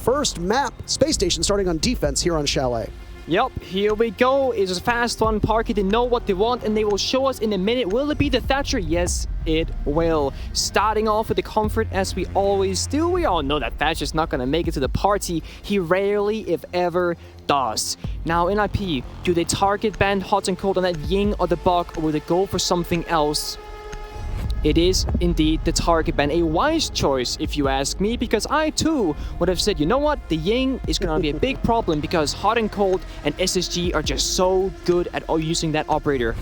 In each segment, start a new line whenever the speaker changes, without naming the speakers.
first map, Spacestation, starting on defense here on Chalet.
Yep, here we go. It's a fast one. Parky, they know what they want, and they will show us in a minute. Will it be the Thatcher? Yes, it will. Starting off with the comfort, as we always do. We all know that Thatcher's not going to make it to the party. He rarely, if ever, does. Now, NIP, do they target ban hot and cold on that Ying or the Bug, or will they go for something else? It is indeed the target ban. A wise choice, if you ask me, because I too would have said, you know what, the Ying is going to be a big problem because hot and cold and SSG are just so good at using that operator.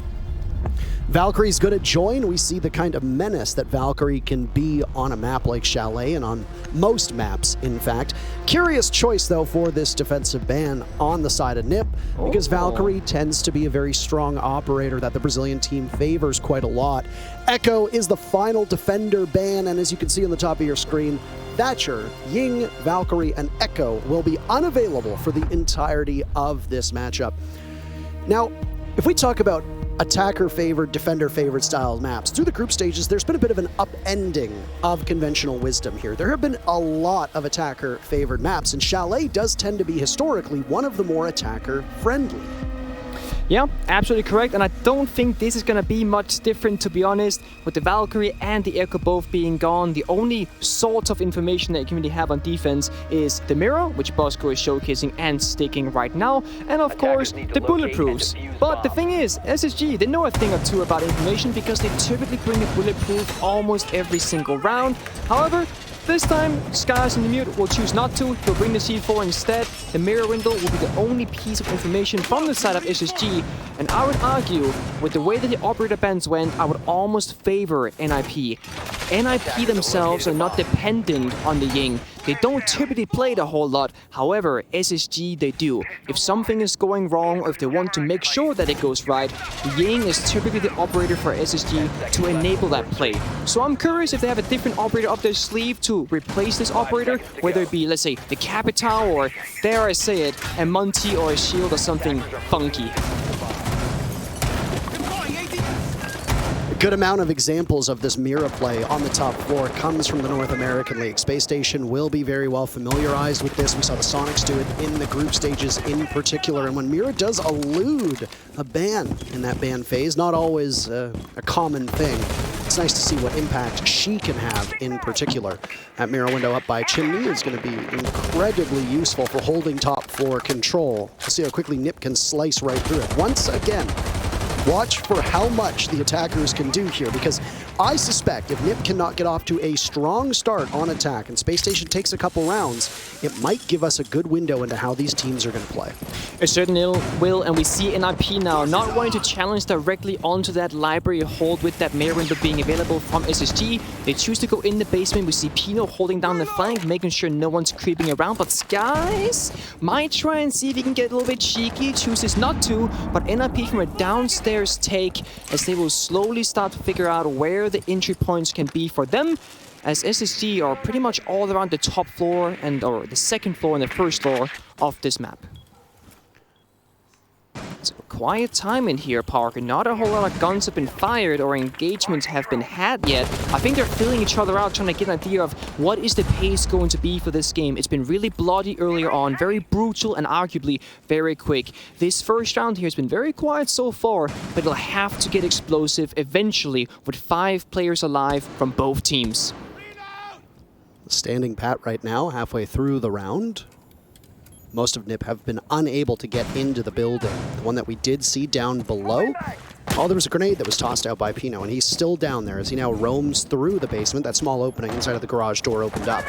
Valkyrie's good at join. We see the kind of menace that Valkyrie can be on a map like Chalet and on most maps, in fact. Curious choice, though, for this defensive ban on the side of NiP, because Valkyrie tends to be a very strong operator that the Brazilian team favors quite a lot. Echo is the final defender ban, and as you can see on the top of your screen, Thatcher, Ying, Valkyrie, and Echo will be unavailable for the entirety of this matchup. Now, if we talk about attacker-favored, defender-favored style maps. Through the group stages, there's been a bit of an upending of conventional wisdom here. There have been a lot of attacker-favored maps, and Chalet does tend to be historically one of the more attacker-friendly.
Yeah, absolutely correct, and I don't think this is going to be much different, to be honest. With the Valkyrie and the Echo both being gone, the only sort of information that you can really have on defense is the mirror, which Bosco is showcasing and sticking right now, and of course, the bulletproofs. But the thing is, SSG, they know a thing or two about information because they typically bring a bulletproof almost every single round. However, this time, Skies in the mute will choose not to. He'll bring the C4 instead. The mirror window will be the only piece of information from the side of SSG. And I would argue, with the way that the operator bans went, I would almost favor NIP. NIP themselves are not dependent on the Ying. They don't typically play it a whole lot. However, SSG, they do. If something is going wrong, or if they want to make sure that it goes right, Ying is typically the operator for SSG to enable that play. So I'm curious if they have a different operator up their sleeve to replace this operator, whether it be, let's say, the Capital, or, dare I say it, a Monty or a Shield or something funky.
Good amount of examples of this Mira play on the top floor comes from the North American League. Spacestation will be very well familiarized with this. We saw the Sonics do it in the group stages in particular. And when Mira does elude a ban in that ban phase, not always a common thing, it's nice to see what impact she can have in particular. That Mira window up by Chimney is going to be incredibly useful for holding top floor control. We'll see how quickly NiP can slice right through it. Once again, watch for how much the attackers can do here, because I suspect if NiP cannot get off to a strong start on attack and Spacestation takes a couple rounds, it might give us a good window into how these teams are going to play.
It certainly will, and we see NIP now not wanting to challenge directly onto that library hold with that mirror window being available from SSG. They choose to go in the basement. We see Pino holding down the flank, making sure no one's creeping around, but Skies might try and see if he can get a little bit cheeky, chooses not to, but NIP from a downstairs take as they will slowly start to figure out where the entry points can be for them, as SSG are pretty much all around the top floor or the second floor and the first floor of this map. It's a quiet time in here, Parker. Not a whole lot of guns have been fired or engagements have been had yet. I think they're feeling each other out, trying to get an idea of what is the pace going to be for this game. It's been really bloody earlier on, very brutal and arguably very quick. This first round here has been very quiet so far, but it'll have to get explosive eventually with 5 players alive from both teams.
Standing pat right now, halfway through the round. Most of NiP have been unable to get into the building. The one that we did see down below, there was a grenade that was tossed out by Pino, and he's still down there as he now roams through the basement. That small opening inside of the garage door opened up.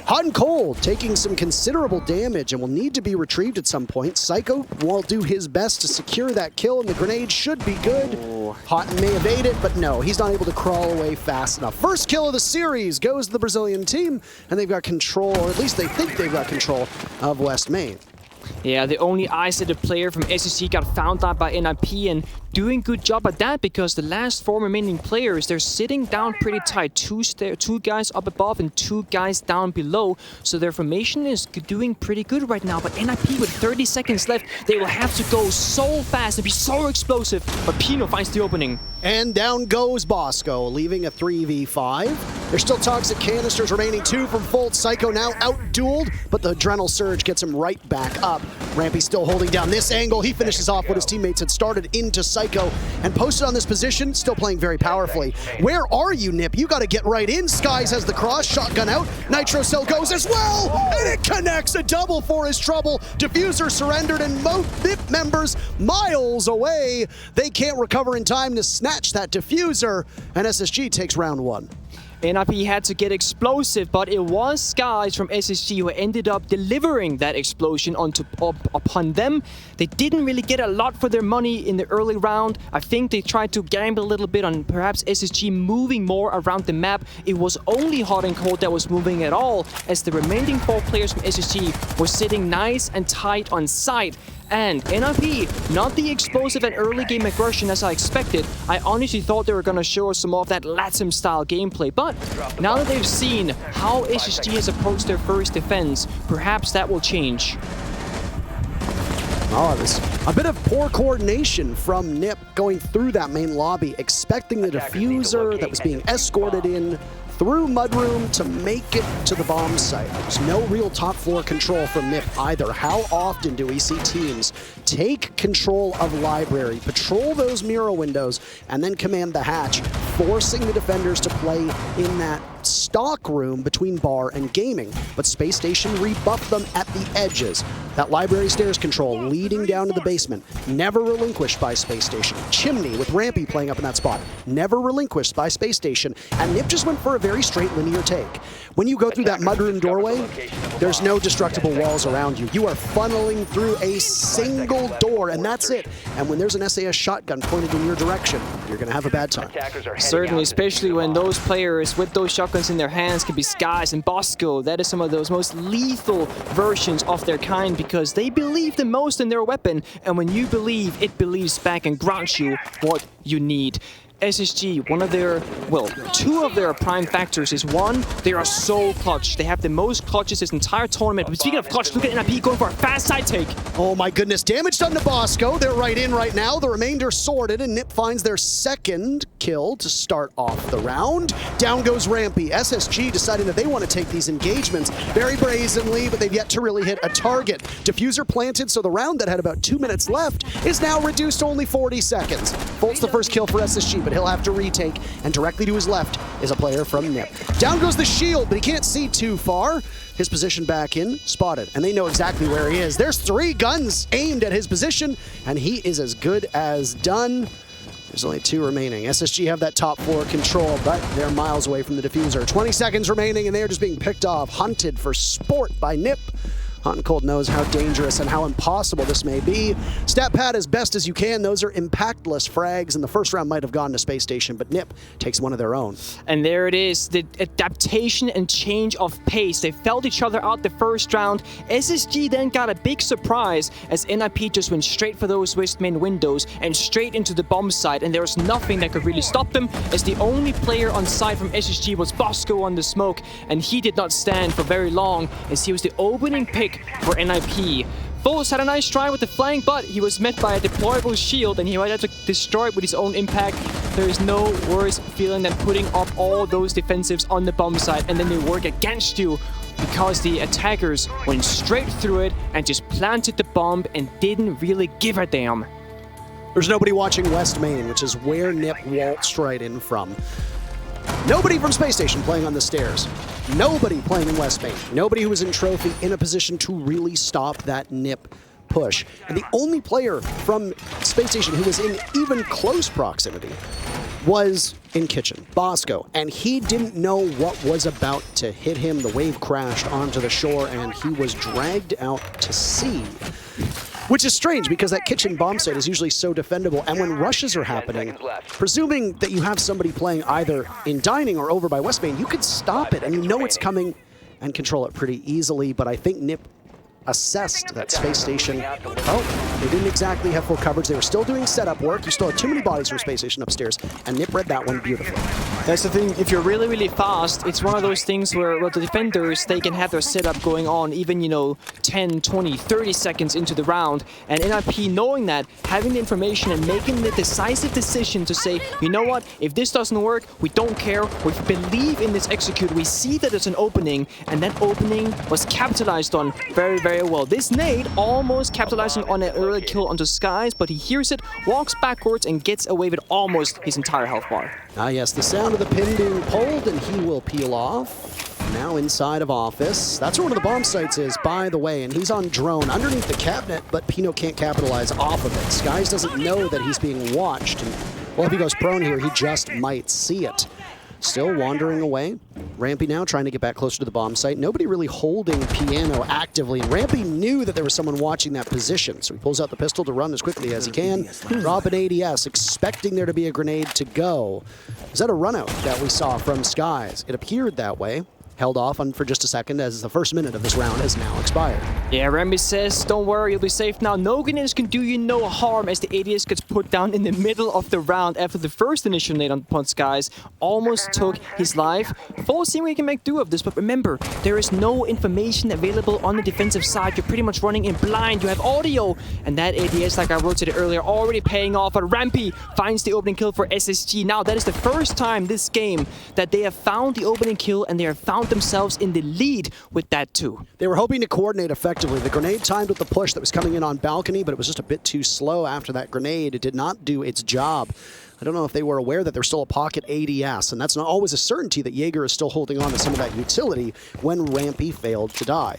Hot and Cold taking some considerable damage and will need to be retrieved at some point. Psycho will do his best to secure that kill, and the grenade should be good. Hot may evade it, but no, he's not able to crawl away fast enough. First kill of the series goes to the Brazilian team, and they've got control, or at least they think they've got control of West Main.
Yeah, the only isolated player from SSG got found out by NIP, and doing good job at that because the last 4 remaining players, they're sitting down pretty tight. Two guys up above and 2 guys down below. So their formation is doing pretty good right now. But NIP with 30 seconds left, they will have to go so fast and be so explosive. But Pino finds the opening.
And down goes Bosco, leaving a 3v5. There's still toxic canisters remaining, 2 from Volt. Psycho now out-dueled, but the Adrenal Surge gets him right back up. Rampy still holding down this angle. He finishes off what his teammates had started into Psycho and posted on this position, still playing very powerfully. Where are you, Nip? You got to get right in. Skies has the cross, shotgun out. Nitro Cell goes as well, and it connects. A double for his trouble. Diffuser surrendered, and both Nip members miles away. They can't recover in time to snatch that Diffuser, and SSG takes round 1.
NIP had to get explosive, but it was Skies from SSG who ended up delivering that explosion upon them. They didn't really get a lot for their money in the early round. I think they tried to gamble a little bit on perhaps SSG moving more around the map. It was only Hot and Cold that was moving at all, as the remaining 4 players from SSG were sitting nice and tight on site. And NIP, not the explosive and early game aggression as I expected. I honestly thought they were going to show us some more of that Latin style gameplay, but now that they've seen how SSG has approached their first defense, perhaps that will change.
Oh, there's a bit of poor coordination from Nip going through that main lobby, expecting the Diffuser that was being escorted in through Mudroom to make it to the bomb site. There's no real top floor control from Nip either. How often do we see teams take control of library, patrol those mirror windows, and then command the hatch, forcing the defenders to play in that stock room between bar and gaming? But Space Station rebuffed them at the edges. That library stairs control leading down to the basement, never relinquished by Space Station. Chimney with Rampy playing up in that spot, never relinquished by Space Station. And Nip just went for a very straight linear take. When you go through that mudroom doorway, there's no destructible walls around you. You are funneling through a single door, and that's it. And when there's an SAS shotgun pointed in your direction, you're going to have a bad time.
Certainly, especially when those players with those shotguns in their hands can be Skies and Bosco. That is some of those most lethal versions of their kind because they believe the most in their weapon, and when you believe, it believes back and grants you what you need. SSG, one of their, well, 2 of their prime factors is 1, they are so clutch. They have the most clutches this entire tournament. But speaking of clutch, look at NIP going for a fast side take.
Oh my goodness, damage done to Bosco. They're right in right now. The remainder sorted, and Nip finds their 2nd kill to start off the round. Down goes Rampy. SSG deciding that they want to take these engagements very brazenly, but they've yet to really hit a target. Diffuser planted, so the round that had about 2 minutes left is now reduced to only 40 seconds. Volt's the first kill for SSG, but he'll have to retake, and directly to his left is a player from Nip. Down goes the shield, but he can't see too far. His position back in, spotted, and they know exactly where he is. There's 3 guns aimed at his position, and he is as good as done. There's only 2 remaining. SSG have that top floor control, but they're miles away from the Diffuser. 20 seconds remaining, and they're just being picked off, hunted for sport by Nip. Hot and Cold knows how dangerous and how impossible this may be. Stat pad as best as you can. Those are impactless frags, and the first round might have gone to Space Station, but Nip takes one of their own.
And there it is, the adaptation and change of pace. They felt each other out the first round. SSG then got a big surprise as NIP just went straight for those west main windows and straight into the bomb site, and there was nothing that could really stop them, as the only player on site from SSG was Bosco on the smoke, and he did not stand for very long as he was the opening pick for NIP. Foles had a nice try with the flank, but he was met by a deployable shield, and he might have to destroy it with his own impact. There is no worse feeling than putting up all those defensives on the bomb site, and then they work against you because the attackers went straight through it and just planted the bomb and didn't really give a damn.
There's nobody watching West Main, which is where Nip waltzed right in from. Nobody from Space Station playing on the stairs. Nobody playing in West Main. Nobody who was in Trophy in a position to really stop that Nip push. And the only player from Space Station who was in even close proximity was in Kitchen, Bosco. And he didn't know what was about to hit him. The wave crashed onto the shore and he was dragged out to sea. Which is strange because that Kitchen bomb site is usually so defendable, and when rushes are happening, presuming that you have somebody playing either in Dining or over by West Main, you could stop it and you know it's coming and control it pretty easily, but I think Nip assessed that Space Station, oh, they didn't exactly have full coverage. They were still doing setup work. You still had too many bodies from Space Station upstairs, and Nip read that one beautifully.
That's the thing, if you're really, really fast, it's one of those things where the defenders, they can have their setup going on even, 10, 20, 30 seconds into the round. And NIP, knowing that, having the information and making the decisive decision to say, you know what, if this doesn't work, we don't care, we believe in this execute, we see that there's an opening, and that opening was capitalized on very, very well. This nade almost capitalizing on an early kill onto Skies, but he hears it, walks backwards, and gets away with almost his entire health bar.
Ah yes, the sound of the pin being pulled, and he will peel off. Now inside of office. That's where one of the bomb sites is, by the way, and he's on drone underneath the cabinet, but Pino can't capitalize off of it. Skies doesn't know that he's being watched, and well, if he goes prone here, he just might see it. Still wandering away. Rampy now trying to get back closer to the bomb site. Nobody really holding Piano actively. And Rampy knew that there was someone watching that position, so he pulls out the pistol to run as quickly as he can. Drop an ADS, expecting there to be a grenade to go. Is that a runout that we saw from Skies? It appeared that way. Held off on for just a second as the first minute of this round has now expired.
Yeah, Remy says, don't worry, you'll be safe now. No grenades can do you no harm as the ADS gets put down in the middle of the round after the first initial nade on Skies almost took his life. Full seeing we can make do of this, but remember, there is no information available on the defensive side. You're pretty much running in blind. You have audio, and that ADS, like I rotated earlier, already paying off. But Rampy finds the opening kill for SSG. Now, that is the first time this game that they have found the opening kill, and they have found themselves in the lead with that too.
They were hoping to coordinate effectively. The grenade timed with the push that was coming in on balcony, but it was just a bit too slow after that grenade. It did not do its job. I don't know if they were aware that there's still a pocket ADS, and that's not always a certainty that Jaeger is still holding on to some of that utility when Rampy failed to die.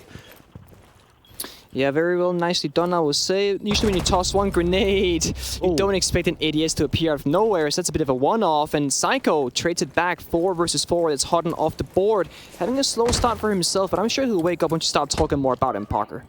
Yeah, very well, nicely done, I would say. Usually when you toss one grenade, you don't expect an ADS to appear out of nowhere, so that's a bit of a one-off. And Psycho trades it back 4 versus 4. It's hot and off the board. Having a slow start for himself, but I'm sure he'll wake up once you start talking more about him, Parker.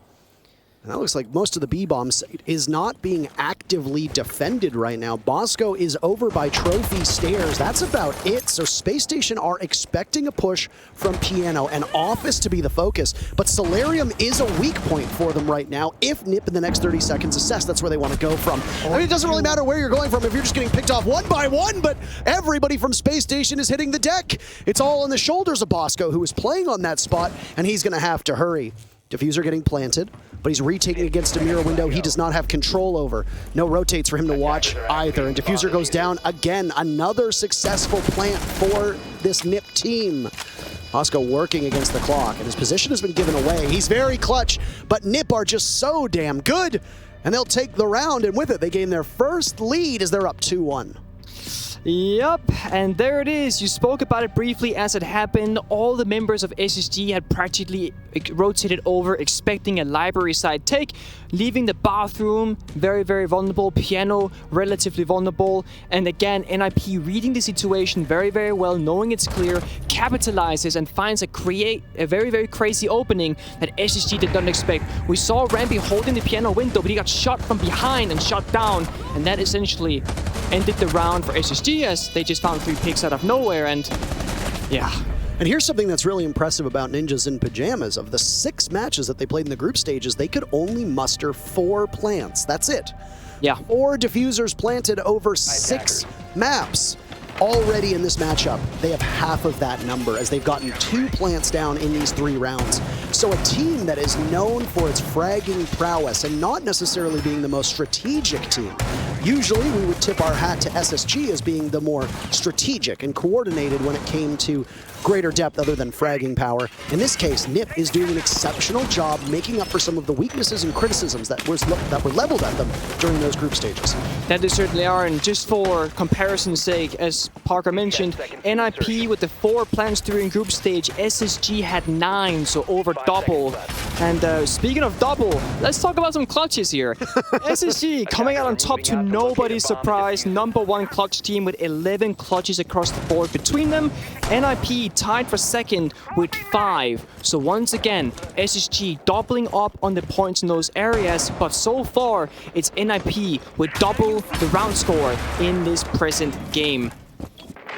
And that looks like most of the B-bomb site is not being actively defended right now. Bosco is over by Trophy Stairs. That's about it. So Space Station are expecting a push from Piano and Office to be the focus. But Solarium is a weak point for them right now. If Nip in the next 30 seconds assess, that's where they want to go from. I mean, it doesn't really matter where you're going from if you're just getting picked off one by one, but everybody from Space Station is hitting the deck. It's all on the shoulders of Bosco, who is playing on that spot, and he's going to have to hurry. Diffuser getting planted, but he's retaking against a mirror window he does not have control over. No rotates for him to watch either, and Diffuser goes down again. Another successful plant for this Nip team. Bosco working against the clock, and his position has been given away. He's very clutch, but Nip are just so damn good, and they'll take the round, and with it, they gain their first lead as they're up 2-1.
Yep, and there it is. You spoke about it briefly as it happened. All the members of SSG had practically rotated over, expecting a library side take, leaving the bathroom very, very vulnerable. Piano, relatively vulnerable. And again, NIP reading the situation very, very well, knowing it's clear, capitalizes and finds a very, very crazy opening that SSG did not expect. We saw Rampy holding the Piano window, but he got shot from behind and shot down, and that essentially ended the round for SSG as they just found 3 picks out of nowhere, and yeah.
And here's something that's really impressive about Ninjas in Pyjamas. Of the 6 matches that they played in the group stages, they could only muster 4 plants. That's it.
Yeah.
4 diffusers planted over 6 maps. Already in this matchup, they have half of that number as they've gotten 2 plants down in these 3 rounds. So a team that is known for its fragging prowess and not necessarily being the most strategic team. Usually we would tip our hat to SSG as being the more strategic and coordinated when it came to greater depth other than fragging power. In this case, Nip is doing an exceptional job making up for some of the weaknesses and criticisms that were leveled at them during those group stages.
That they certainly are, and just for comparison's sake, as Parker mentioned, NIP with the 4 plants during group stage, SSG had 9, so over double. And speaking of double, let's talk about some clutches here. SSG coming out on top to nobody's surprise, #1 clutch team with 11 clutches across the board between them. NIP tied for second with 5. So once again, SSG doubling up on the points in those areas, but so far it's NIP with double the round score in this present game.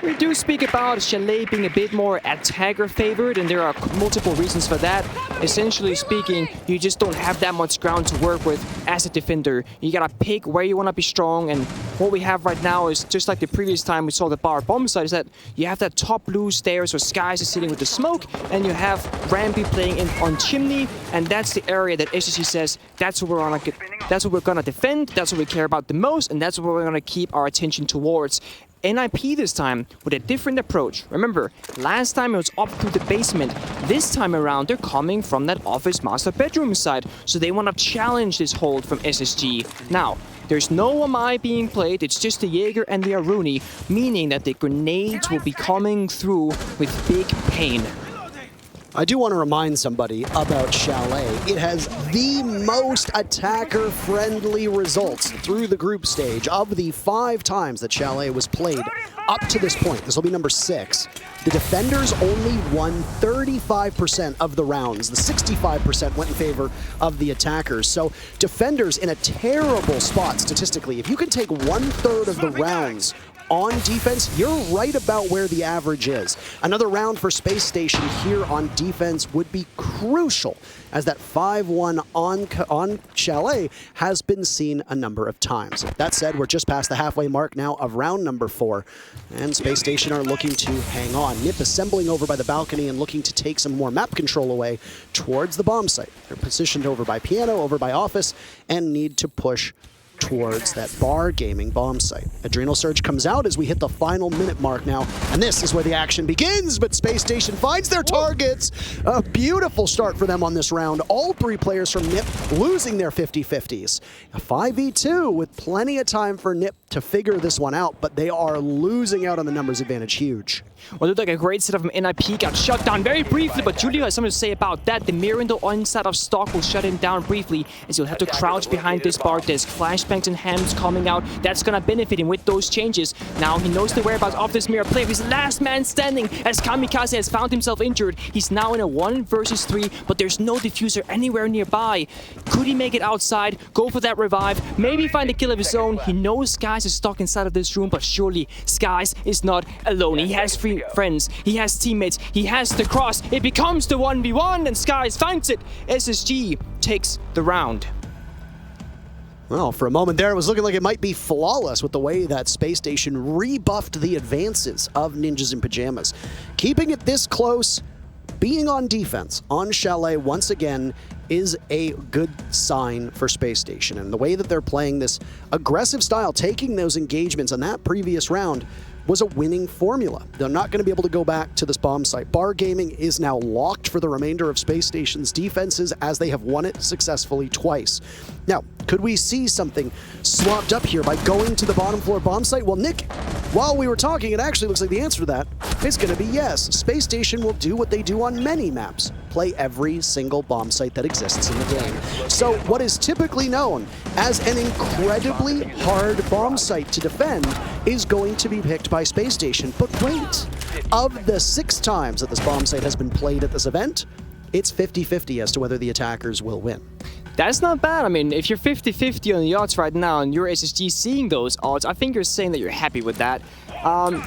We do speak about Chalet being a bit more attacker favored, and there are multiple reasons for that. Essentially speaking, you just don't have that much ground to work with as a defender. You gotta pick where you want to be strong, and what we have right now is just like the previous time we saw the bar bomb site, is that you have that top blue stairs where Skies is sitting with the smoke, and you have Rampy playing in on Chimney, and that's the area that SSG says that's what we're gonna defend, that's what we care about the most, and that's what we're gonna keep our attention towards. NIP this time with a different approach. Remember, last time it was up through the basement. This time around, they're coming from that office master bedroom side, so they want to challenge this hold from SSG. Now, there's no Amai being played, it's just the Jaeger and the Aruni, meaning that the grenades will be coming through with big pain.
I do want to remind somebody about Chalet. It has the most attacker-friendly results through the group stage of the 5 times that Chalet was played up to this point. This will be number 6. The defenders only won 35% of the rounds. The 65% went in favor of the attackers. So defenders in a terrible spot statistically. If you can take 1/3 of the rounds on defense, you're right about where the average is. Another round for Space Station here on defense would be crucial, as that 5-1 on Chalet has been seen a number of times. That said, we're just past the halfway mark now of round number 4, and Space Station are looking to hang on. Nip assembling over by the balcony and looking to take some more map control away towards the bomb site. They're positioned over by Piano, over by Office, and need to push towards that bar gaming bomb site. Adrenal Surge comes out as we hit the final minute mark now, and this is where the action begins, but Space Station finds their targets. A beautiful start for them on this round. All 3 players from NIP losing their 50-50s. A 5v2 with plenty of time for NIP to figure this one out, but they are losing out on the numbers advantage. Huge.
Well, it looked like a great setup from NIP, got shut down very briefly, but Julio has something to say about that. The Mirindo onside of stock will shut him down briefly, as he'll have to crouch behind this bar disc. Flashbangs and hams coming out, that's gonna benefit him with those changes. Now he knows the whereabouts of this mirror player. He's the last man standing, as Kamikaze has found himself injured. He's now in a 1 versus 3, but there's no diffuser anywhere nearby. Could he make it outside, go for that revive, maybe find a kill of his own? He knows Skies is stuck inside of this room, but surely Skies is not alone. He has 3 friends, he has teammates, he has the cross. It becomes the 1v1, and Skies finds it. SSG takes the round.
Well, for a moment there, it was looking like it might be flawless with the way that Space Station rebuffed the advances of Ninjas in Pyjamas. Keeping it this close, being on defense on Chalet once again is a good sign for Space Station. And the way that they're playing this aggressive style, taking those engagements on that previous round, was a winning formula. They're not going to be able to go back to this bomb site. Bar Gaming is now locked for the remainder of Space Station's defenses, as they have won it successfully twice. Now, could we see something swapped up here by going to the bottom floor bomb site? Well, Nick, while we were talking, it actually looks like the answer to that is going to be yes. Space Station will do what they do on many maps, play every single bomb site that exists in the game. So what is typically known as an incredibly hard bomb site to defend is going to be picked by Space Station. But wait, of the 6 times that this bomb site has been played at this event, it's 50-50 as to whether the attackers will win.
That's not bad. I mean, if you're 50-50 on the odds right now and you're SSG seeing those odds, I think you're saying that you're happy with that.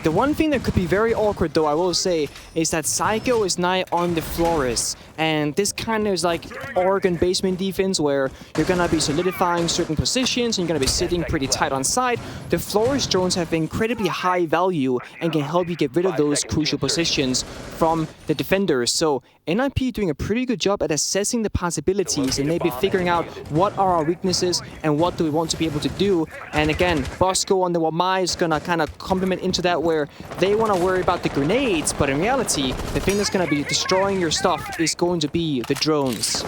The one thing that could be very awkward, though, I will say, is that Psycho is now on the Flores. And this kind of is like Oregon basement defense, where you're going to be solidifying certain positions and you're going to be sitting pretty tight on side. The Flores drones have incredibly high value and can help you get rid of those crucial positions from the defenders. So NIP doing a pretty good job at assessing the possibilities and maybe figuring out what are our weaknesses and what do we want to be able to do. And again, Bosco on the Wamai is going to kind of complement into that, where they want to worry about the grenades, but in reality, the thing that's going to be destroying your stuff is going to be the drones.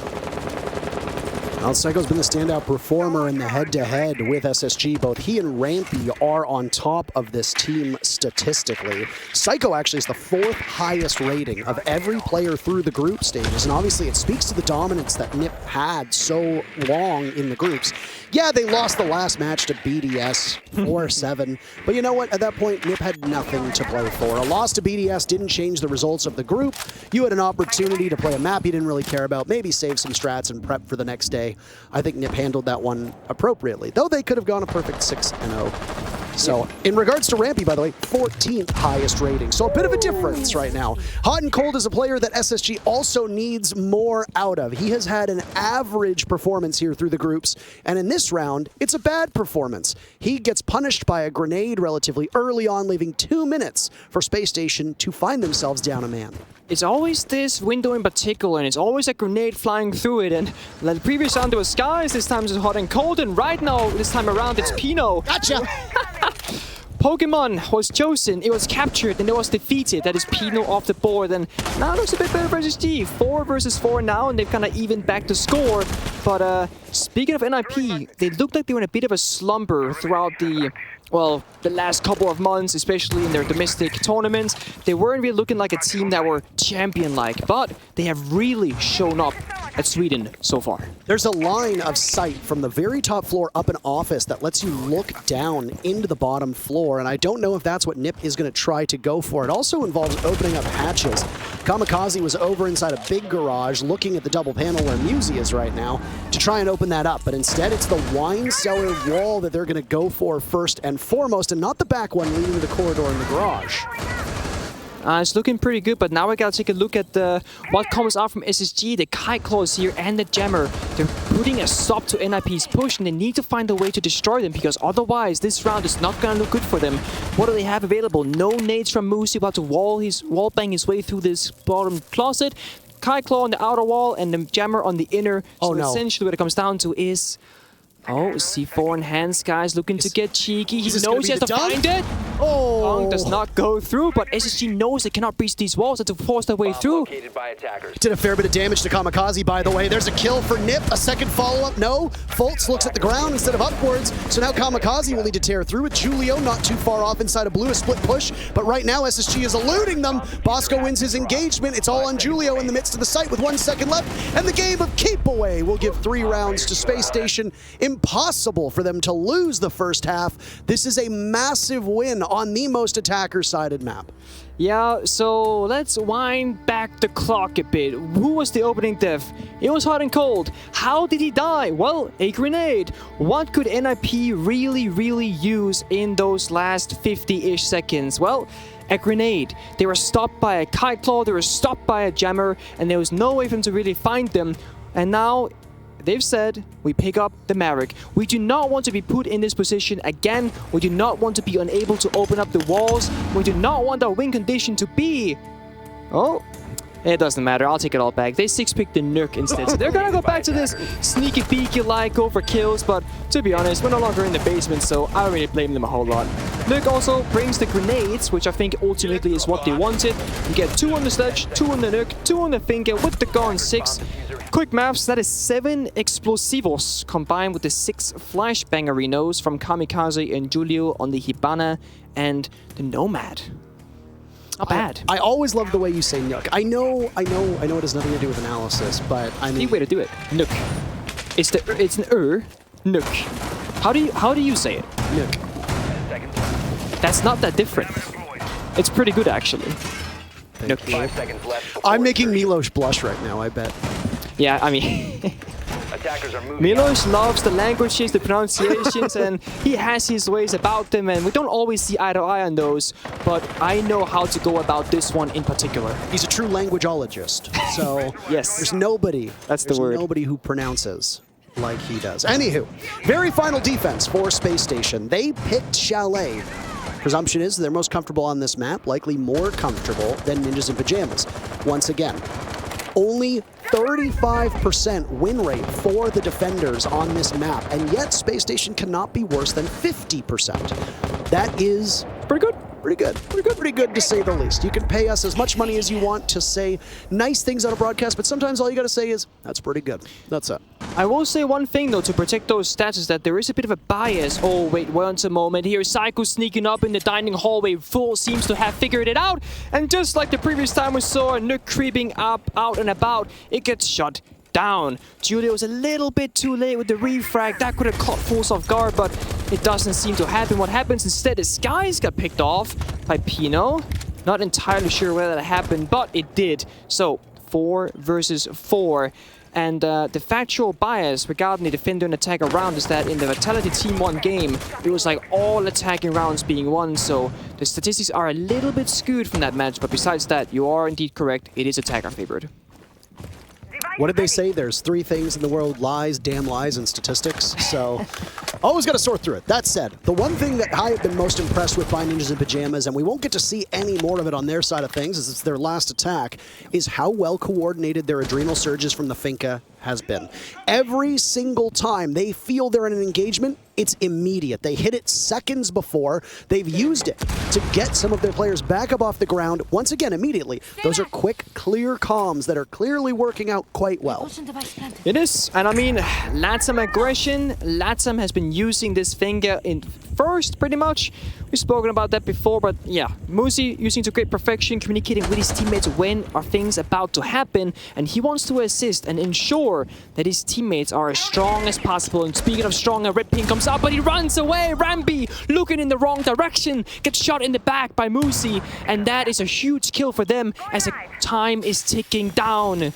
Well, Psycho's been the standout performer in the head-to-head with SSG. Both he and Rampy are on top of this team statistically. Psycho actually is the 4th highest rating of every player through the group stages, and obviously it speaks to the dominance that NIP had so long in the groups. Yeah, they lost the last match to BDS 4-7, but you know what? At that point, NIP had nothing to play for. A loss to BDS didn't change the results of the group. You had an opportunity to play a map you didn't really care about, maybe save some strats and prep for the next day. I think NIP handled that one appropriately, though they could have gone a perfect 6-0. So in regards to Rampy, by the way, 14th highest rating. So a bit of a difference right now. Hot and Cold is a player that SSG also needs more out of. He has had an average performance here through the groups, and in this round, it's a bad performance. He gets punished by a grenade relatively early on, leaving 2 minutes for Space Station to find themselves down a man.
It's always this window in particular, and it's always a grenade flying through it. And like the previous round, there was Skies. This time it's Hot and Cold, and right now, this time around, it's Pino.
Gotcha!
Pokemon was chosen, it was captured, and it was defeated. That is Pino off the board, and now it looks a bit better for SSG. 4 versus 4 now, and they've kind of evened back the score. But speaking of NIP, they looked like they were in a bit of a slumber throughout the last couple of months, especially in their domestic tournaments. They weren't really looking like a team that were champion-like, but they have really shown up at Sweden so far.
There's a line of sight from the very top floor up an office that lets you look down into the bottom floor, and I don't know if that's what Nip is going to try to go for. It also involves opening up hatches. Kamikaze was over inside a big garage looking at the double panel where Musi is right now to try and open that up, but instead it's the wine cellar wall that they're going to go for first and foremost, and not the back one leading to the corridor in the garage.
It's looking pretty good, but now we gotta take a look at what comes out from SSG. The Kite Claws here and the Jammer. They're putting a stop to NIP's push, and they need to find a way to destroy them, because otherwise this round is not gonna look good for them. What do they have available? No nades from Musi, about to wall bang his way through this bottom closet. Kite Claw on the outer wall and the Jammer on the inner. So essentially what it comes down to is... Oh, C4 in hands, guys, looking to get cheeky. He knows he has to find it.
Oh!
Pong does not go through, but SSG knows they cannot breach these walls. They have to force their way through.
Did a fair bit of damage to Kamikaze, by the way. There's a kill for Nip. A second follow-up. No. Fultz looks at the ground instead of upwards. So now Kamikaze will need to tear through with Julio not too far off inside of blue. A split push. But right now, SSG is eluding them. Bosco wins his engagement. It's all on Julio in the midst of the site with 1 second left. And the game of Keep Away will give 3 rounds to Space Station. Impossible for them to lose the first half. This is a massive win on the most attacker-sided map.
Yeah, so let's wind back the clock a bit. Who was the opening death? It was Hot and Cold. How did he die? Well, a grenade. What could NIP really use in those last 50-ish seconds? Well, a grenade. They were stopped by a Kite Claw, they were stopped by a Jammer, and there was no way for them to really find them. And now... they've said, we pick up the Maverick. We do not want to be put in this position again. We do not want to be unable to open up the walls. We do not want our win condition to be... Oh, it doesn't matter. I'll take it all back. They 6-picked the Nook instead. So they're gonna go back to this sneaky peeky like go for kills. But to be honest, we're no longer in the basement, so I don't really blame them a whole lot. Nook also brings the grenades, which I think ultimately is what they wanted. You get 2 on the sledge, 2 on the Nook, 2 on the finger with the gun 6. Quick maths, that is 7 explosivos combined with the 6 flashbangerinos from Kamikaze and Julio on the Hibana and the Nomad. Not bad.
I always love the way you say Nook. I know it has nothing to do with analysis, but I mean...
the way to do it. Nook. It's an Nook. How do you say it?
Nook.
That's not that different. It's pretty good actually. Nook.
I'm making Milos blush right now, I bet.
Yeah, I mean... Milos loves the languages, the pronunciations, and he has his ways about them, and we don't always see eye to eye on those, but I know how to go about this one in particular.
He's a true languageologist, so
yes,
there's nobody.
That's the word.
Nobody who pronounces like he does. Anywho, very final defense for Space Station. They picked Chalet. Presumption is they're most comfortable on this map, likely more comfortable than Ninjas in Pyjamas. Once again, only 35% win rate for the defenders on this map, and yet Space Station cannot be worse than 50%. That is
pretty good.
Pretty good to say the least. You can pay us as much money as you want to say nice things on a broadcast, but sometimes all you gotta say is, that's pretty good. That's it.
I will say one thing though to protect those stats is that there is a bit of a bias. Oh wait, once a moment. Here's Psycho sneaking up in the dining hallway. Full seems to have figured it out, and just like the previous time we saw a Nook creeping up, out and about, it gets shut down. Julio was a little bit too late with the refrag. That could have caught Fools off guard, but it doesn't seem to happen. What happens instead is Skies got picked off by Pino. Not entirely sure whether that happened, but it did. So 4 versus 4. And the factual bias regarding the defender and attacker round is that in the Vitality Team 1 game, it was like all attacking rounds being won, so the statistics are a little bit skewed from that match, but besides that, you are indeed correct, it is attacker favored.
What did they say? There's 3 things in the world: lies, damn lies, and statistics. So always got to sort through it. That said, the one thing that I have been most impressed with by Ninjas in Pyjamas, and we won't get to see any more of it on their side of things as it's their last attack, is how well coordinated their adrenal surges from the Finca has been. Every single time they feel they're in an engagement, it's immediate. They hit it seconds before. They've used it to get some of their players back up off the ground, once again, immediately. Those are quick, clear comms that are clearly working out quite well.
It is, and I mean, Latsam aggression. Latsam has been using this finger in first, pretty much. We've spoken about that before, but yeah, Musi using to great perfection, communicating with his teammates when are things about to happen, and he wants to assist and ensure that his teammates are as strong as possible. And speaking of strong, a red ping comes out, but he runs away. Rambi looking in the wrong direction, gets shot in the back by Musi, and that is a huge kill for them as the time is ticking down.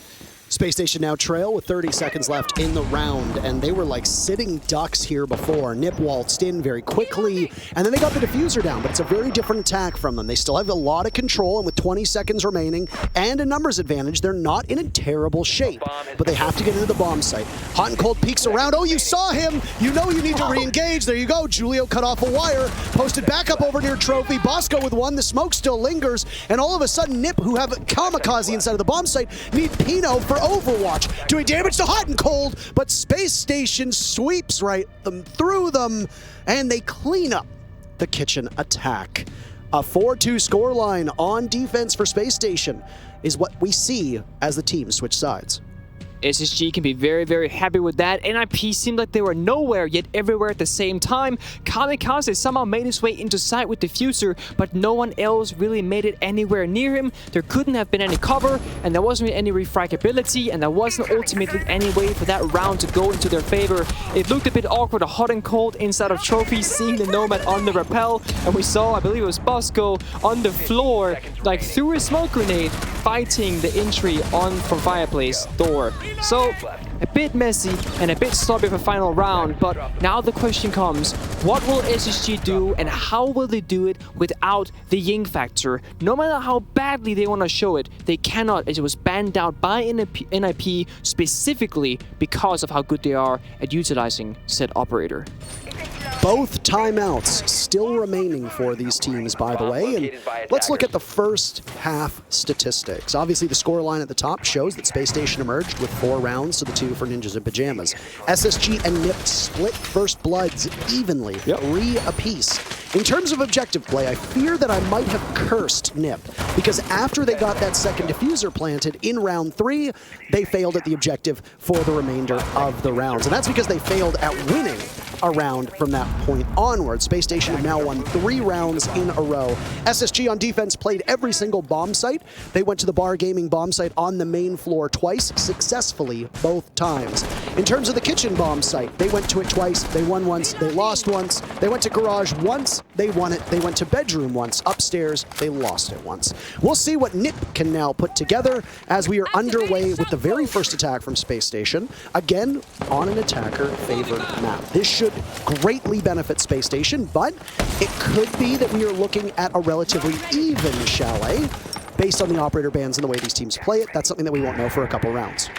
Spacestation now trail with 30 seconds left in the round, and they were like sitting ducks here before. Nip waltzed in very quickly, and then they got the diffuser down, but it's a very different attack from them. They still have a lot of control, and with 20 seconds remaining and a numbers advantage, they're not in a terrible shape, but they have to get into the bomb site. Hot and Cold peeks around. Oh, you saw him! You know you need to re-engage. There you go. Julio cut off a wire, posted back up over near Trophy. Bosco with one. The smoke still lingers, and all of a sudden, Nip, who have Kamikaze inside of the bomb site, need Pino for Overwatch, doing damage to Hot and Cold, but Spacestation sweeps right through them, and they clean up the kitchen attack. A 4-2 scoreline on defense for Spacestation is what we see as the teams switch sides.
SSG can be very, very happy with that. NIP seemed like they were nowhere, yet everywhere at the same time. Kamikaze somehow made his way into sight with Diffuser, but no one else really made it anywhere near him. There couldn't have been any cover, and there wasn't any refragability, and there wasn't ultimately any way for that round to go into their favor. It looked a bit awkward, a Hot and Cold inside of Trophy, seeing the Nomad on the rappel, and we saw, I believe it was Bosco, on the floor, like through a smoke grenade, fighting the entry on from Fireplace door. So, a bit messy and a bit sloppy for final round, but now the question comes, what will SSG do and how will they do it without the Ying factor? No matter how badly they want to show it, they cannot, as it was banned out by NIP specifically because of how good they are at utilizing said operator.
Both timeouts still remaining for these teams, by the way. And let's look at the first half statistics. Obviously, the scoreline at the top shows that Spacestation emerged with 4 rounds to the 2 for Ninjas in Pyjamas. SSG and NIP split first bloods evenly, 3 apiece. In terms of objective play, I fear that I might have cursed NIP, because after they got that second diffuser planted in round 3, they failed at the objective for the remainder of the rounds. And that's because they failed at winning a round from that point onward. Spacestation have now won 3 rounds in a row. SSG on defense played every single bomb site. They went to the Bar Gaming bomb site on the main floor twice, successfully both times. In terms of the kitchen bomb site, they went to it twice, they won once, they lost once. They went to garage once, they won it. They went to bedroom once, upstairs, they lost it once. We'll see what NIP can now put together as we are underway with the very first attack from Spacestation, again on an attacker-favored map. This should greatly benefit Spacestation, but it could be that we are looking at a relatively even Chalet based on the operator bans and the way these teams play it. That's something that we won't know for a couple rounds.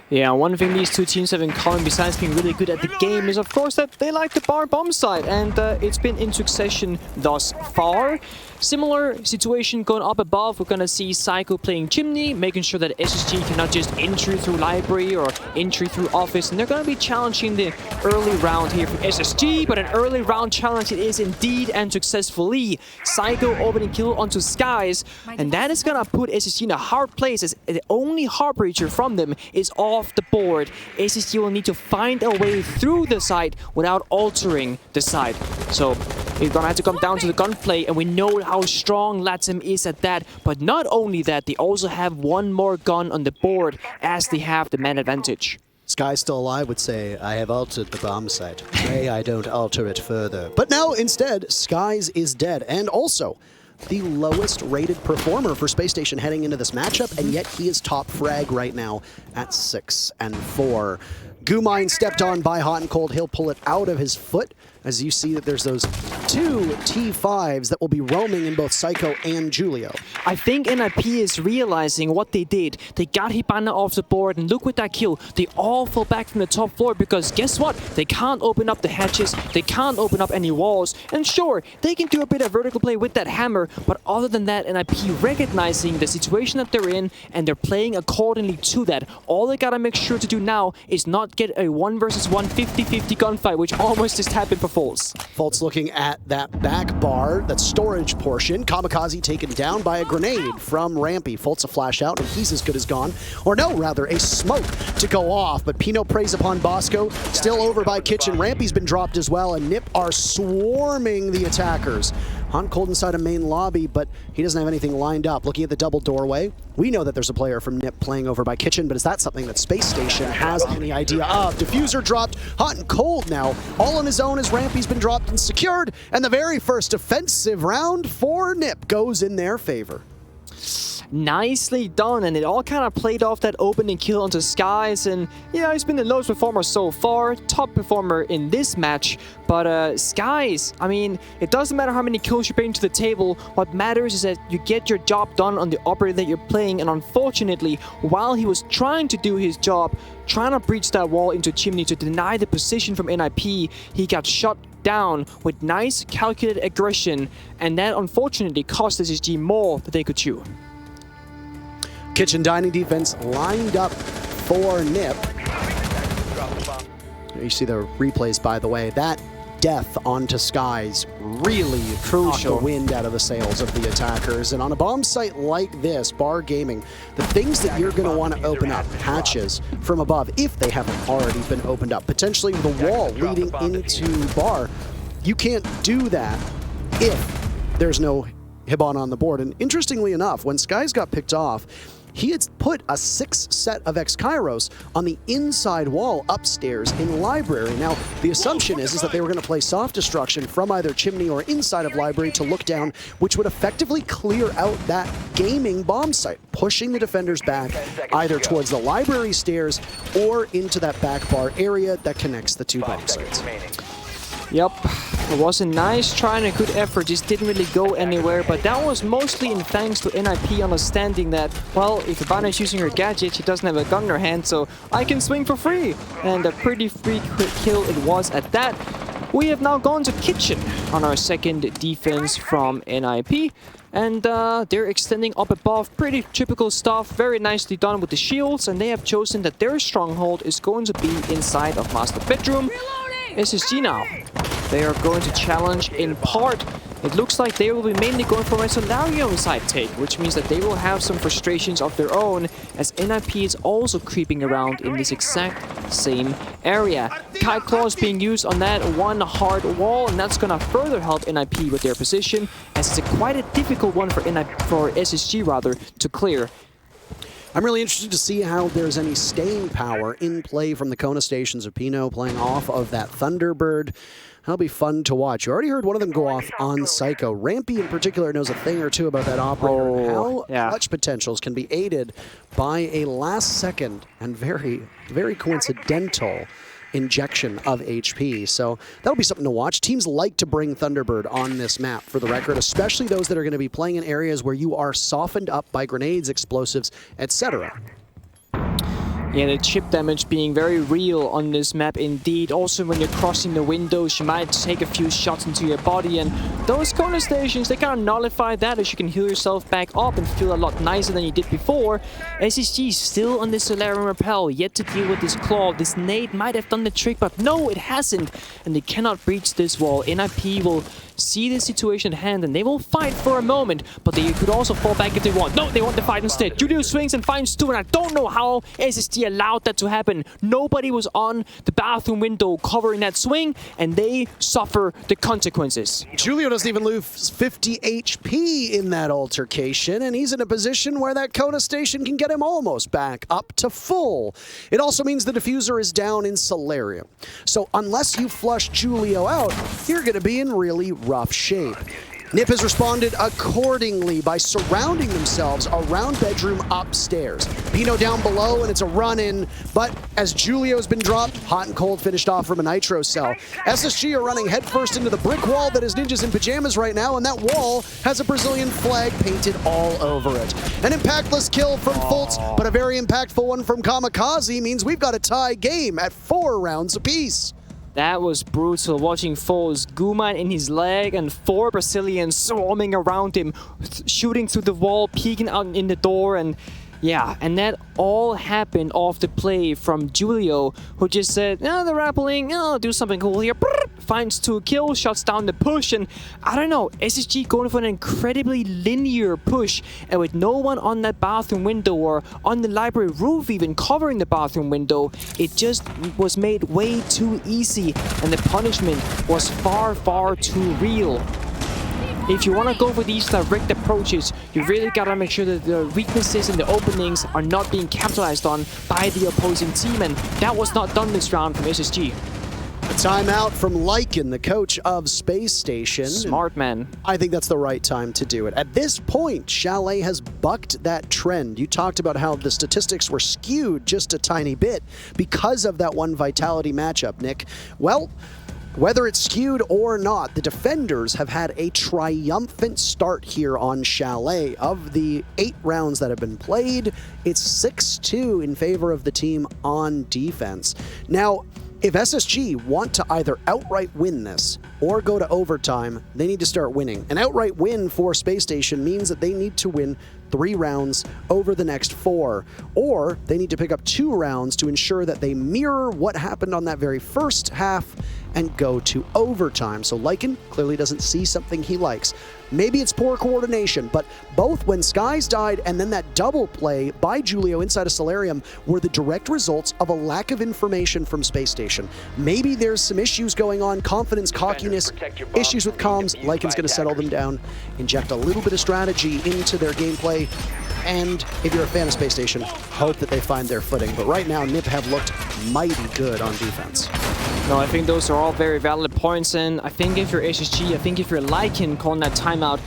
Yeah, one thing these two teams have in common, besides being really good at the game, is of course that they like the bar bomb site, and it's been in succession thus far. Similar situation going up above. We're gonna see Psycho playing Chimney, making sure that SSG cannot just entry through library or entry through office, and they're gonna be challenging the early round here from SSG, but an early round challenge it is indeed, and successfully. Psycho opening kill onto Skies, and that is gonna put SSG in a hard place, as the only Heartbreacher from them is off the board. SSG will need to find a way through the site without altering the site. So it's gonna have to come down to the gunplay, and we know how strong Latsam is at that. But not only that, they also have one more gun on the board as they have the man advantage.
Sky Still Alive would say, I have altered the bomb site. Pray I don't alter it further. But now, instead, Skies is dead. And also, the lowest rated performer for Spacestation heading into this matchup, and yet he is top frag right now at 6-4. Gumine stepped on by Hot and Cold. He'll pull it out of his foot as you see that there's those 2 T5s that will be roaming in both Psycho and Julio.
I think NIP is realizing what they did. They got Hibana off the board, and look with that kill. They all fall back from the top floor because guess what? They can't open up the hatches, they can't open up any walls, and sure, they can do a bit of vertical play with that hammer, but other than that, NIP recognizing the situation that they're in, and they're playing accordingly to that. All they gotta make sure to do now is not get a 1 versus 1 50-50 gunfight, which almost just happened for Fultz.
Fultz looking at that back bar, that storage portion. Kamikaze taken down by a grenade from Rampy. Fultz a flash out, and he's as good as gone. Or no, rather, a smoke to go off. But Pino preys upon Bosco. Still over by Kitchen. Rampy's been dropped as well, and Nip are swarming the attackers. Hunt Cold inside a main lobby, but he doesn't have anything lined up. Looking at the double doorway, we know that there's a player from Nip playing over by Kitchen, but is that something that Space Station has any idea of? Diffuser dropped, Hot and Cold now, all on his own as Rampy's been dropped and secured, and the very first offensive round for Nip goes in their favor.
Nicely done, and it all kind of played off that opening kill onto Skies, and yeah, he's been the lowest performer so far, top performer in this match, but Skies, I mean, it doesn't matter how many kills you bring to the table, what matters is that you get your job done on the operator that you're playing, and unfortunately, while he was trying to do his job, trying to breach that wall into Chimney to deny the position from NIP, he got shot down with nice calculated aggression, and that unfortunately cost SSG more than they could chew.
Kitchen Dining defense lined up for Nip. You see the replays, by the way. That death onto Skies really knocked the wind out of the sails of the attackers. And on a bomb site like this, Bar Gaming, the things that you're going to want to open up, hatches from above, if they haven't already been opened up, potentially the wall leading into Bar, you can't do that if there's no Hibon on the board. And interestingly enough, when Skies got picked off, he had put a 6 set of X-Kairos on the inside wall upstairs in Library. Now, the assumption is that they were going to play soft destruction from either Chimney or inside of Library to look down, which would effectively clear out that gaming bomb site, pushing the defenders back either towards the Library stairs or into that back bar area that connects the 2 bomb sites.
Yep, it was a nice try and a good effort, just didn't really go anywhere, but that was mostly in thanks to NIP understanding that, well, if Hibana is using her gadget, she doesn't have a gun in her hand, so I can swing for free. And a pretty free quick kill it was at that. We have now gone to Kitchen on our second defense from NIP. And they're extending up above, pretty typical stuff, very nicely done with the shields, and they have chosen that their stronghold is going to be inside of Master Bedroom. SSG now. They are going to challenge in part. It looks like they will be mainly going for a Solarium side take, which means that they will have some frustrations of their own, as NIP is also creeping around in this exact same area. Kite Claw is being used on that one hard wall, and that's going to further help NIP with their position, as it's quite a difficult one for SSG rather to clear.
I'm really interested to see how there's any staying power in play from the Kona stations of Pino playing off of that Thunderbird. That'll be fun to watch. You already heard one of them go off on Psycho. Rampy in particular knows a thing or two about that operator and how clutch potentials can be aided by a last second and very, very coincidental injection of HP. So that'll be something to watch. Teams like to bring Thunderbird on this map, for the record, especially those that are going to be playing in areas where you are softened up by grenades, explosives, etc.
Yeah, the chip damage being very real on this map indeed. Also, when you're crossing the windows, you might take a few shots into your body, and those corner stations, they kind of nullify that, as you can heal yourself back up and feel a lot nicer than you did before. SSG still on this Solarium Repel, yet to deal with this claw. This nade might have done the trick, but no, it hasn't, and they cannot breach this wall. NIP will see the situation at hand, and they will fight for a moment, but they could also fall back if they want. No, they want to fight instead. Julio swings and finds 2, and I don't know how SSG allowed that to happen. Nobody was on the bathroom window covering that swing, and they suffer the consequences.
Julio doesn't even lose 50 HP in that altercation, and he's in a position where that Kona station can get him almost back up to full. It also means the diffuser is down in Solarium. So unless you flush Julio out, you're going to be in really rough shape. NiP has responded accordingly by surrounding themselves around bedroom upstairs. Pino down below, and it's a run-in, but as Julio's been dropped, hot and cold finished off from a nitro cell. SSG are running headfirst into the brick wall that is Ninjas in Pyjamas right now, and that wall has a Brazilian flag painted all over it. An impactless kill from Fultz, but a very impactful one from Kamikaze means we've got a tie game at 4 rounds apiece.
That was brutal, watching Foles, Guman in his leg and 4 Brazilians swarming around him, shooting through the wall, peeking out in the door, and yeah, and that all happened off the play from Julio, who just said, oh, they're rappelling, oh, do something cool here, finds 2 kills, shuts down the push, and I don't know, SSG going for an incredibly linear push, and with no one on that bathroom window or on the library roof even covering the bathroom window, it just was made way too easy, and the punishment was far, far too real. If you want to go for these direct approaches, you really got to make sure that the weaknesses in the openings are not being capitalized on by the opposing team, and that was not done this round from SSG.
A timeout from Lycan, the coach of Spacestation.
Smart man.
I think that's the right time to do it. At this point, Chalet has bucked that trend. You talked about how the statistics were skewed just a tiny bit because of that one Vitality matchup, Nick. Well, whether it's skewed or not, the defenders have had a triumphant start here on Chalet. Of the 8 rounds that have been played, it's 6-2 in favor of the team on defense. Now, if SSG want to either outright win this or go to overtime, they need to start winning. An outright win for Spacestation means that they need to win 3 rounds over the next 4, or they need to pick up 2 rounds to ensure that they mirror what happened on that very first half and go to overtime. So Lycan clearly doesn't see something he likes. Maybe it's poor coordination, but both when Skies died and then that double play by Julio inside of Solarium were the direct results of a lack of information from Spacestation. Maybe there's some issues going on, confidence, cockiness, issues with comms. Lycan's going to settle them down, inject a little bit of strategy into their gameplay, and if you're a fan of Spacestation, hope that they find their footing. But right now, NiP have looked mighty good on defense.
No, I think those are all very valid points, and I think if you're SSG, I think if you're Lycan calling that timeout,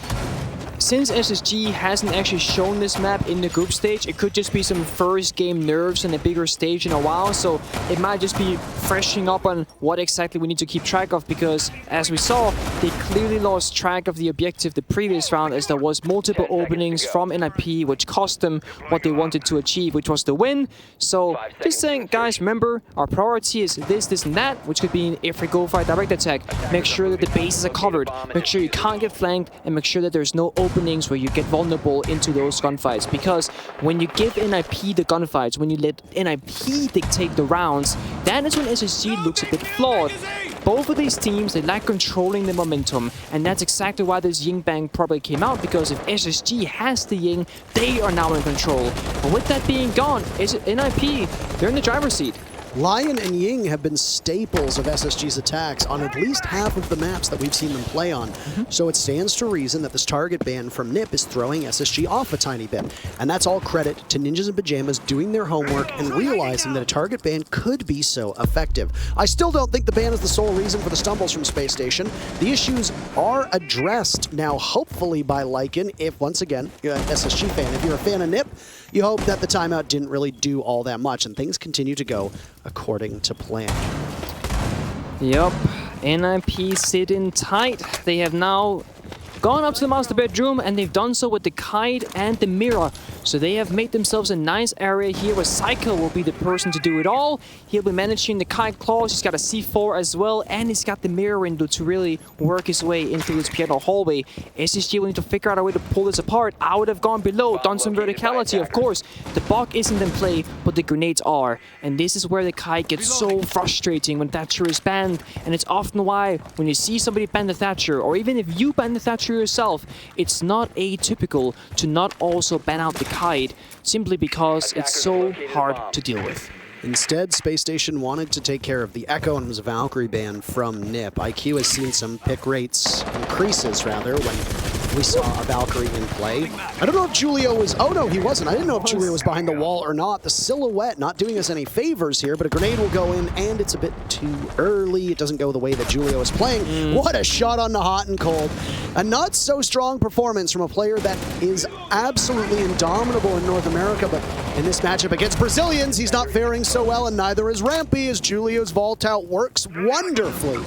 since SSG hasn't actually shown this map in the group stage, it could just be some first game nerves in a bigger stage in a while, so it might just be freshening up on what exactly we need to keep track of, because as we saw, they clearly lost track of the objective the previous round, as there was multiple openings from NIP which cost them what they wanted to achieve, which was the win. So just saying, guys, remember, our priority is this and that, which could be if we go for a direct attack, make sure that the bases are covered, make sure you can't get flanked, and make sure that there's no openings where you get vulnerable into those gunfights. Because when you give NIP the gunfights, when you let NIP dictate the rounds, that is when SSG looks a bit flawed. Both of these teams, they lack controlling the momentum, and that's exactly why this Ying Bang probably came out, because if SSG has the Ying, they are now in control. And with that being gone, NIP, they're in the driver's seat.
Lion and Ying have been staples of SSG's attacks on at least half of the maps that we've seen them play on. So it stands to reason that this target ban from NiP is throwing SSG off a tiny bit. And that's all credit to Ninjas in Pyjamas doing their homework and realizing that a target ban could be so effective. I still don't think the ban is the sole reason for the stumbles from Spacestation. The issues are addressed now, hopefully by Lycan, if, once again, you're an SSG fan. If you're a fan of NiP, you hope that the timeout didn't really do all that much and things continue to go according to plan.
Yup, NIP sitting tight. They have now gone up to the master bedroom, and they've done so with the kite and the mirror. So they have made themselves a nice area here where Psycho will be the person to do it all. He'll be managing the kite claws, he's got a C4 as well, and he's got the mirror window to really work his way into this piano hallway. SSG will need to figure out a way to pull this apart. I would have gone below, done some verticality, of course. The bug isn't in play, but the grenades are. And this is where the kite gets so frustrating when Thatcher is banned. And it's often why when you see somebody ban the Thatcher, or even if you ban the Thatcher yourself, it's not atypical to not also ban out the kite, simply because it's so hard to deal with.
Instead, Spacestation wanted to take care of the Echo and was a Valkyrie ban from NiP. IQ has seen some pick rates increases, rather, when we saw a Valkyrie in play. I don't know if Julio was... Oh, no, he wasn't. I didn't know if Julio was behind the wall or not. The silhouette not doing us any favors here, but a grenade will go in, and it's a bit too early. It doesn't go the way that Julio is playing. What a shot on the hot and cold. A not so strong performance from a player that is absolutely indomitable in North America, but in this matchup against Brazilians, he's not faring so well, and neither is Rampy, as Julio's vault out works wonderfully.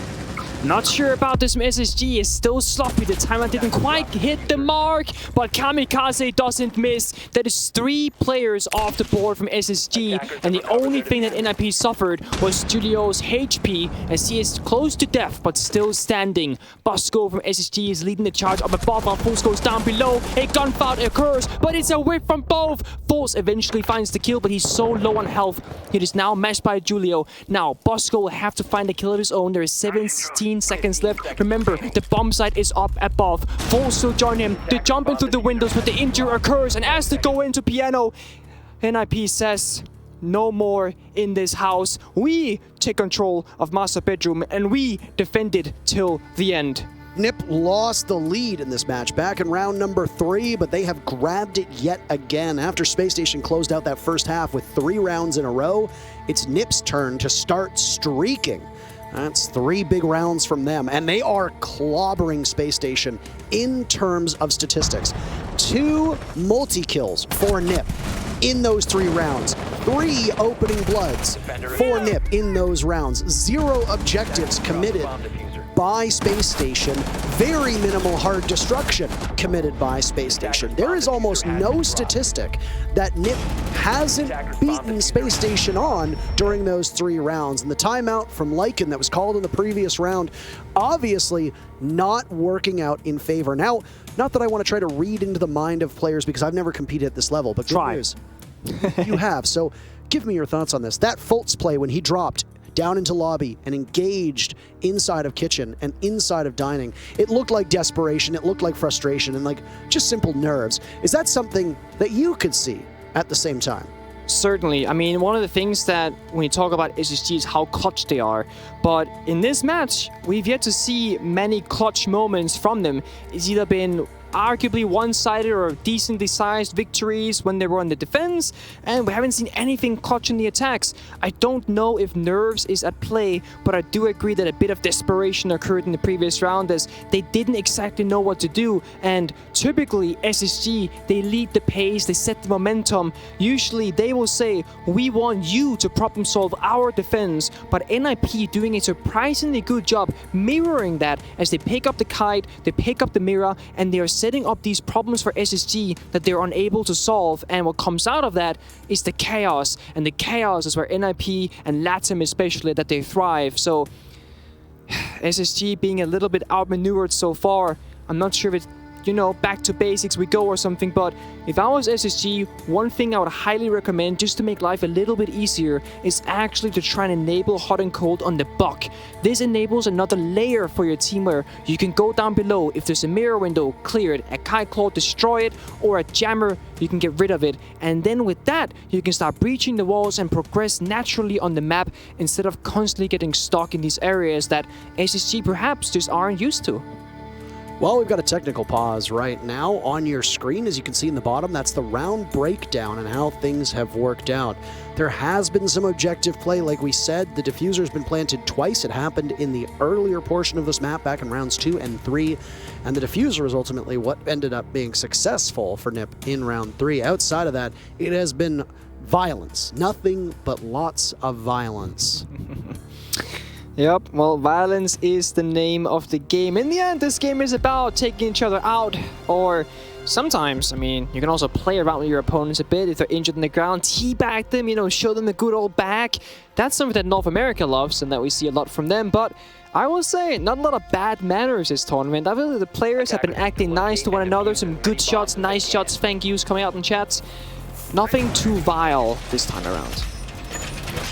Not sure about this from SSG. Is still sloppy. The timer didn't quite hit the mark, but Kamikaze doesn't miss. That is 3 players off the board from SSG, and the only thing that NIP suffered was Julio's HP, as he is close to death but still standing. Bosco from SSG is leading the charge up above while Force goes down below. A gunfight occurs, but it's a whip from both. Force eventually finds the kill, but he's so low on health. It is now matched by Julio. Now Bosco will have to find a kill of his own. There is 17 seconds left. Remember, the bomb site is up above. Force will join him. They jump into the windows, but the injury occurs, and as they go into piano, NIP says, no more in this house. We take control of master bedroom, and we defend it till the end.
NIP lost the lead in this match back in round number 3, but they have grabbed it yet again. After Spacestation closed out that first half with 3 rounds in a row, it's NIP's turn to start streaking. That's 3 big rounds from them, and they are clobbering Spacestation in terms of statistics. 2 multi-kills for NIP in those 3 rounds. 3 opening bloods for NIP in those rounds. 0 objectives committed by Spacestation. Very minimal hard destruction committed by Spacestation. There is almost no statistic that NIP hasn't beaten Spacestation on during those 3 rounds. And the timeout from Lycan that was called in the previous round, obviously not working out in favor. Now, not that I want to try to read into the mind of players because I've never competed at this level, but good news. You have, so give me your thoughts on this. That Fultz play when he dropped down into lobby and engaged inside of kitchen and inside of dining, it looked like desperation, it looked like frustration, and like just simple nerves. Is that something that you could see at the same time?
Certainly. I mean, one of the things that when you talk about SSG is how clutch they are. But in this match, we've yet to see many clutch moments from them. It's either been arguably one-sided or decently sized victories when they were on the defense, and we haven't seen anything clutch in the attacks. I don't know if nerves is at play, but I do agree that a bit of desperation occurred in the previous round as they didn't exactly know what to do, and typically SSG, they lead the pace, they set the momentum. Usually they will say, we want you to problem solve our defense, but NIP doing a surprisingly good job mirroring that as they pick up the kite, they pick up the mirror, and they are setting up these problems for SSG that they're unable to solve, and what comes out of that is the chaos, and the chaos is where NIP and Latam especially, that they thrive. So SSG being a little bit outmaneuvered so far, I'm not sure if it's, you know, back to basics we go or something, but if I was SSG, one thing I would highly recommend just to make life a little bit easier is actually to try and enable hot and cold on the buck. This enables another layer for your team where you can go down below. If there's a mirror window, clear it. A kite claw, destroy it, or a jammer, you can get rid of it. And then with that, you can start breaching the walls and progress naturally on the map instead of constantly getting stuck in these areas that SSG perhaps just aren't used to.
Well, we've got a technical pause right now on your screen. As you can see in the bottom, that's the round breakdown and how things have worked out. There has been some objective play, like we said. The diffuser's been planted twice. It happened in the earlier portion of this map back in rounds 2 and 3. And the diffuser is ultimately what ended up being successful for NIP in round 3. Outside of that, it has been violence. Nothing but lots of violence.
Yep, well, violence is the name of the game. In the end, this game is about taking each other out, or sometimes, I mean, you can also play around with your opponents a bit. If they're injured on the ground, teabag them, you know, show them a good old back. That's something that North America loves and that we see a lot from them, but I will say, not a lot of bad manners this tournament. I feel the players have been acting nice to one another, some good shots, nice shots, thank yous coming out in chats. Nothing too vile this time around.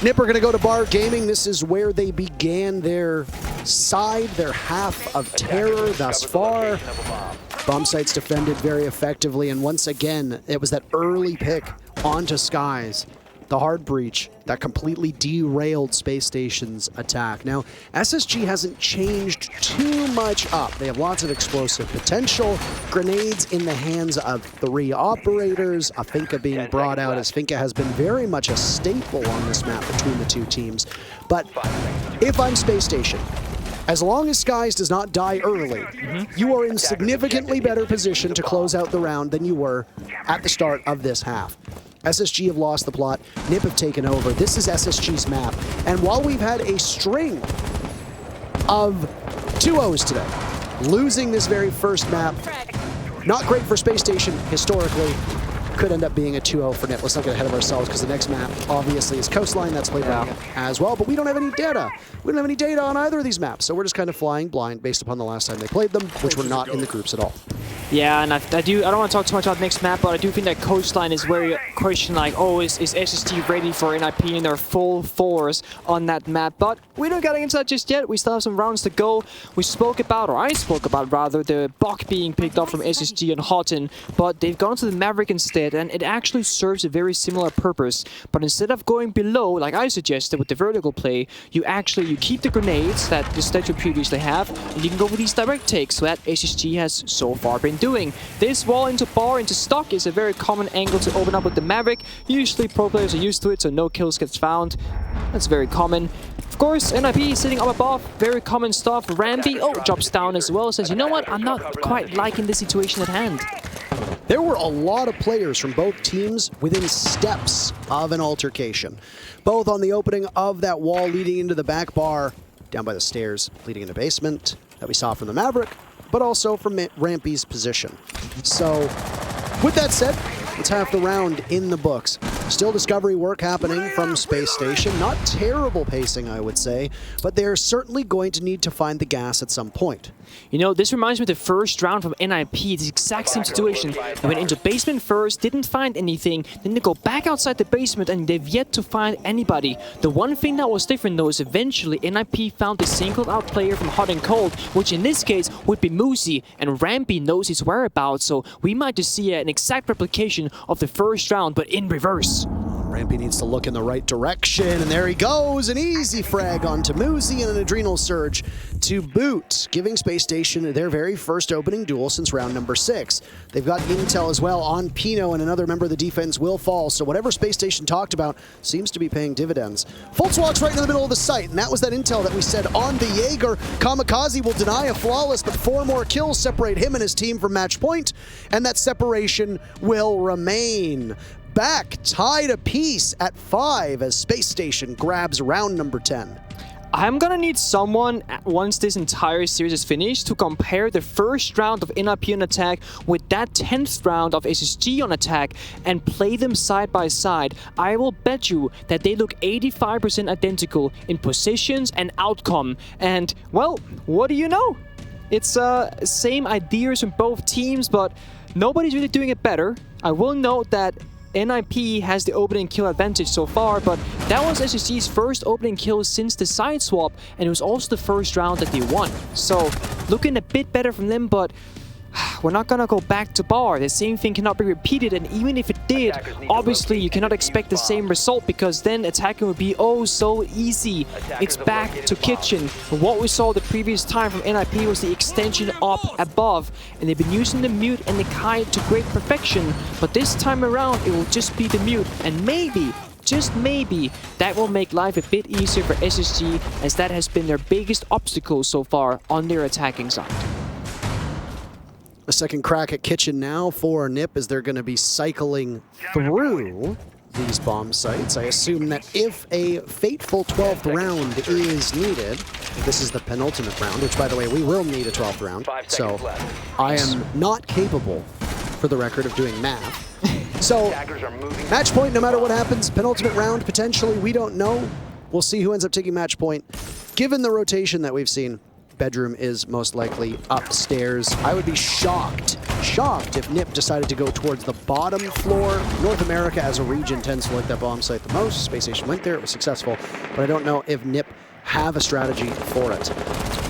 NIP are going to go to Bar Gaming. This is where they began their side, their half of terror thus far. Bomb sites defended very effectively, and once again, it was that early pick onto Skies. the hard breach that completely derailed Space Station's attack. Now, SSG hasn't changed too much up. They have lots of explosive potential, grenades in the hands of 3 operators, a Finka being brought out, as Finka has been very much a staple on this map between the two teams. But if I'm Space Station, as long as Skies does not die early, you are in significantly better position to close out the round than you were at the start of this half. SSG have lost the plot, NiP have taken over. This is SSG's map. And while we've had a string of 2-0s today, losing this very first map, not great for Space Station historically, could end up being a 2-0 for NiP. Let's not get ahead of ourselves because the next map obviously is Coastline. That's played by NiP as well, but we don't have any data. We don't have any data on either of these maps, so we're just kind of flying blind based upon the last time they played them, which were not in the groups at all.
Yeah, and I don't want to talk too much about next map, but I do think that Coastline is where you question like, oh, is SSG ready for NIP in their full force on that map? But we're not getting into that just yet. We still have some rounds to go. We spoke about, or I spoke about rather, the Bok being picked up from SSG and Houghton, but they've gone to the Maverick instead, and it actually serves a very similar purpose. But instead of going below, like I suggested with the vertical play, you keep the grenades that the statue previously have, and you can go for these direct takes, so that SSG has so far been doing. This wall into bar, into stock is a very common angle to open up with the Maverick. Usually pro players are used to it, so no kills gets found. That's very common. Of course, NIP sitting up above, very common stuff. Rambi, drops down as well, says, you know what, I'm not quite liking the situation at hand.
There were a lot of players from both teams within steps of an altercation. Both on the opening of that wall leading into the back bar, down by the stairs leading into basement that we saw from the Maverick, but also from Rampi's position. So, with that said, it's half the round in the books. Still discovery work happening from Space Station. Not terrible pacing, I would say, but they're certainly going to need to find the gas at some point.
You know, this reminds me of the first round from NIP, the exact same situation. They went into basement first, didn't find anything, then they go back outside the basement and they've yet to find anybody. The one thing that was different though is eventually NIP found the singled out player from Hot and Cold, which in this case would be Moosey, and Rambi knows his whereabouts, so we might just see an exact replication of the first round, but in reverse.
Rampi needs to look in the right direction, and there he goes, an easy frag onto Moosey and an Adrenal Surge to boot, giving Space Station their very first opening duel since round number 6. They've got intel as well on Pino, and another member of the defense will fall, so whatever Space Station talked about seems to be paying dividends. Fultz walks right into the middle of the site, and that was that intel that we said on the Jaeger. Kamikaze will deny a flawless, but 4 more kills separate him and his team from match point, and that separation will remain. Back, tied apiece at 5 as Space Station grabs round number 10.
I'm gonna need someone, once this entire series is finished, to compare the first round of NIP on attack with that 10th round of SSG on attack and play them side by side. I will bet you that they look 85% identical in positions and outcome. And, well, what do you know? It's same ideas from both teams, but nobody's really doing it better. I will note that NIP has the opening kill advantage so far, but that was SSG's first opening kill since the side swap, and it was also the first round that they won. So, looking a bit better from them, but we're not gonna go back to bar. The same thing cannot be repeated, and even if it did, obviously you cannot expect the same result, because then attacking would be oh so easy. It's back to kitchen. What we saw the previous time from NIP was the extension up above, and they've been using the mute and the kite to great perfection, but this time around it will just be the mute, and maybe, just maybe, that will make life a bit easier for SSG, as that has been their biggest obstacle so far on their attacking side.
A second crack at kitchen now for NiP as they're going to be cycling through these bomb sites. I assume that if a fateful 12th round is needed, this is the penultimate round, which, by the way, we will need a 12th round. So I am not capable, for the record, of doing math. So match point, no matter what happens, penultimate round, potentially, we don't know. We'll see who ends up taking match point. Given the rotation that we've seen, bedroom is most likely upstairs. I would be shocked if NiP decided to go towards the bottom floor. North America as a region tends to like that bomb site the most. Space Station went there, it was successful, but I don't know if NiP have a strategy for it.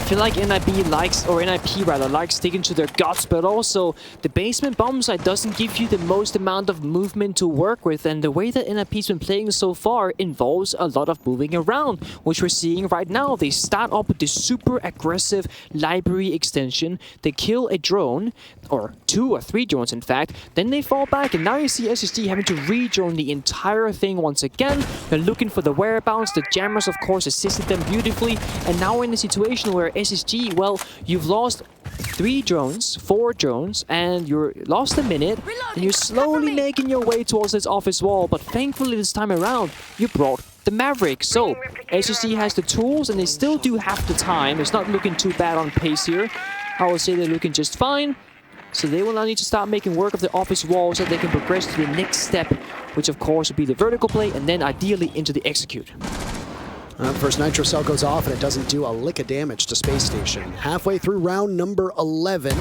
feel like NIP likes sticking to their guts, but also the basement bomb site doesn't give you the most amount of movement to work with, and the way that NIP's been playing so far involves a lot of moving around, which we're seeing right now. They start off with this super aggressive library extension, they kill a drone, or 2 or 3 drones in fact, then they fall back, and now you see SSG having to re-drone the entire thing once again. They're looking for the whereabouts, the jammers of course assisted them beautifully, and now we're in a situation where SSG, well, you've lost 3 drones, 4 drones, and you're lost a minute, and you're slowly making your way towards this office wall, but thankfully this time around, you brought the Maverick. So, SSG has the tools, and they still do have the time. It's not looking too bad on pace here. I would say they're looking just fine. So they will now need to start making work of the office wall so they can progress to the next step, which of course would be the vertical play, and then ideally into the execute.
First Nitro Cell goes off, and it doesn't do a lick of damage to Space Station. Halfway through round number 11.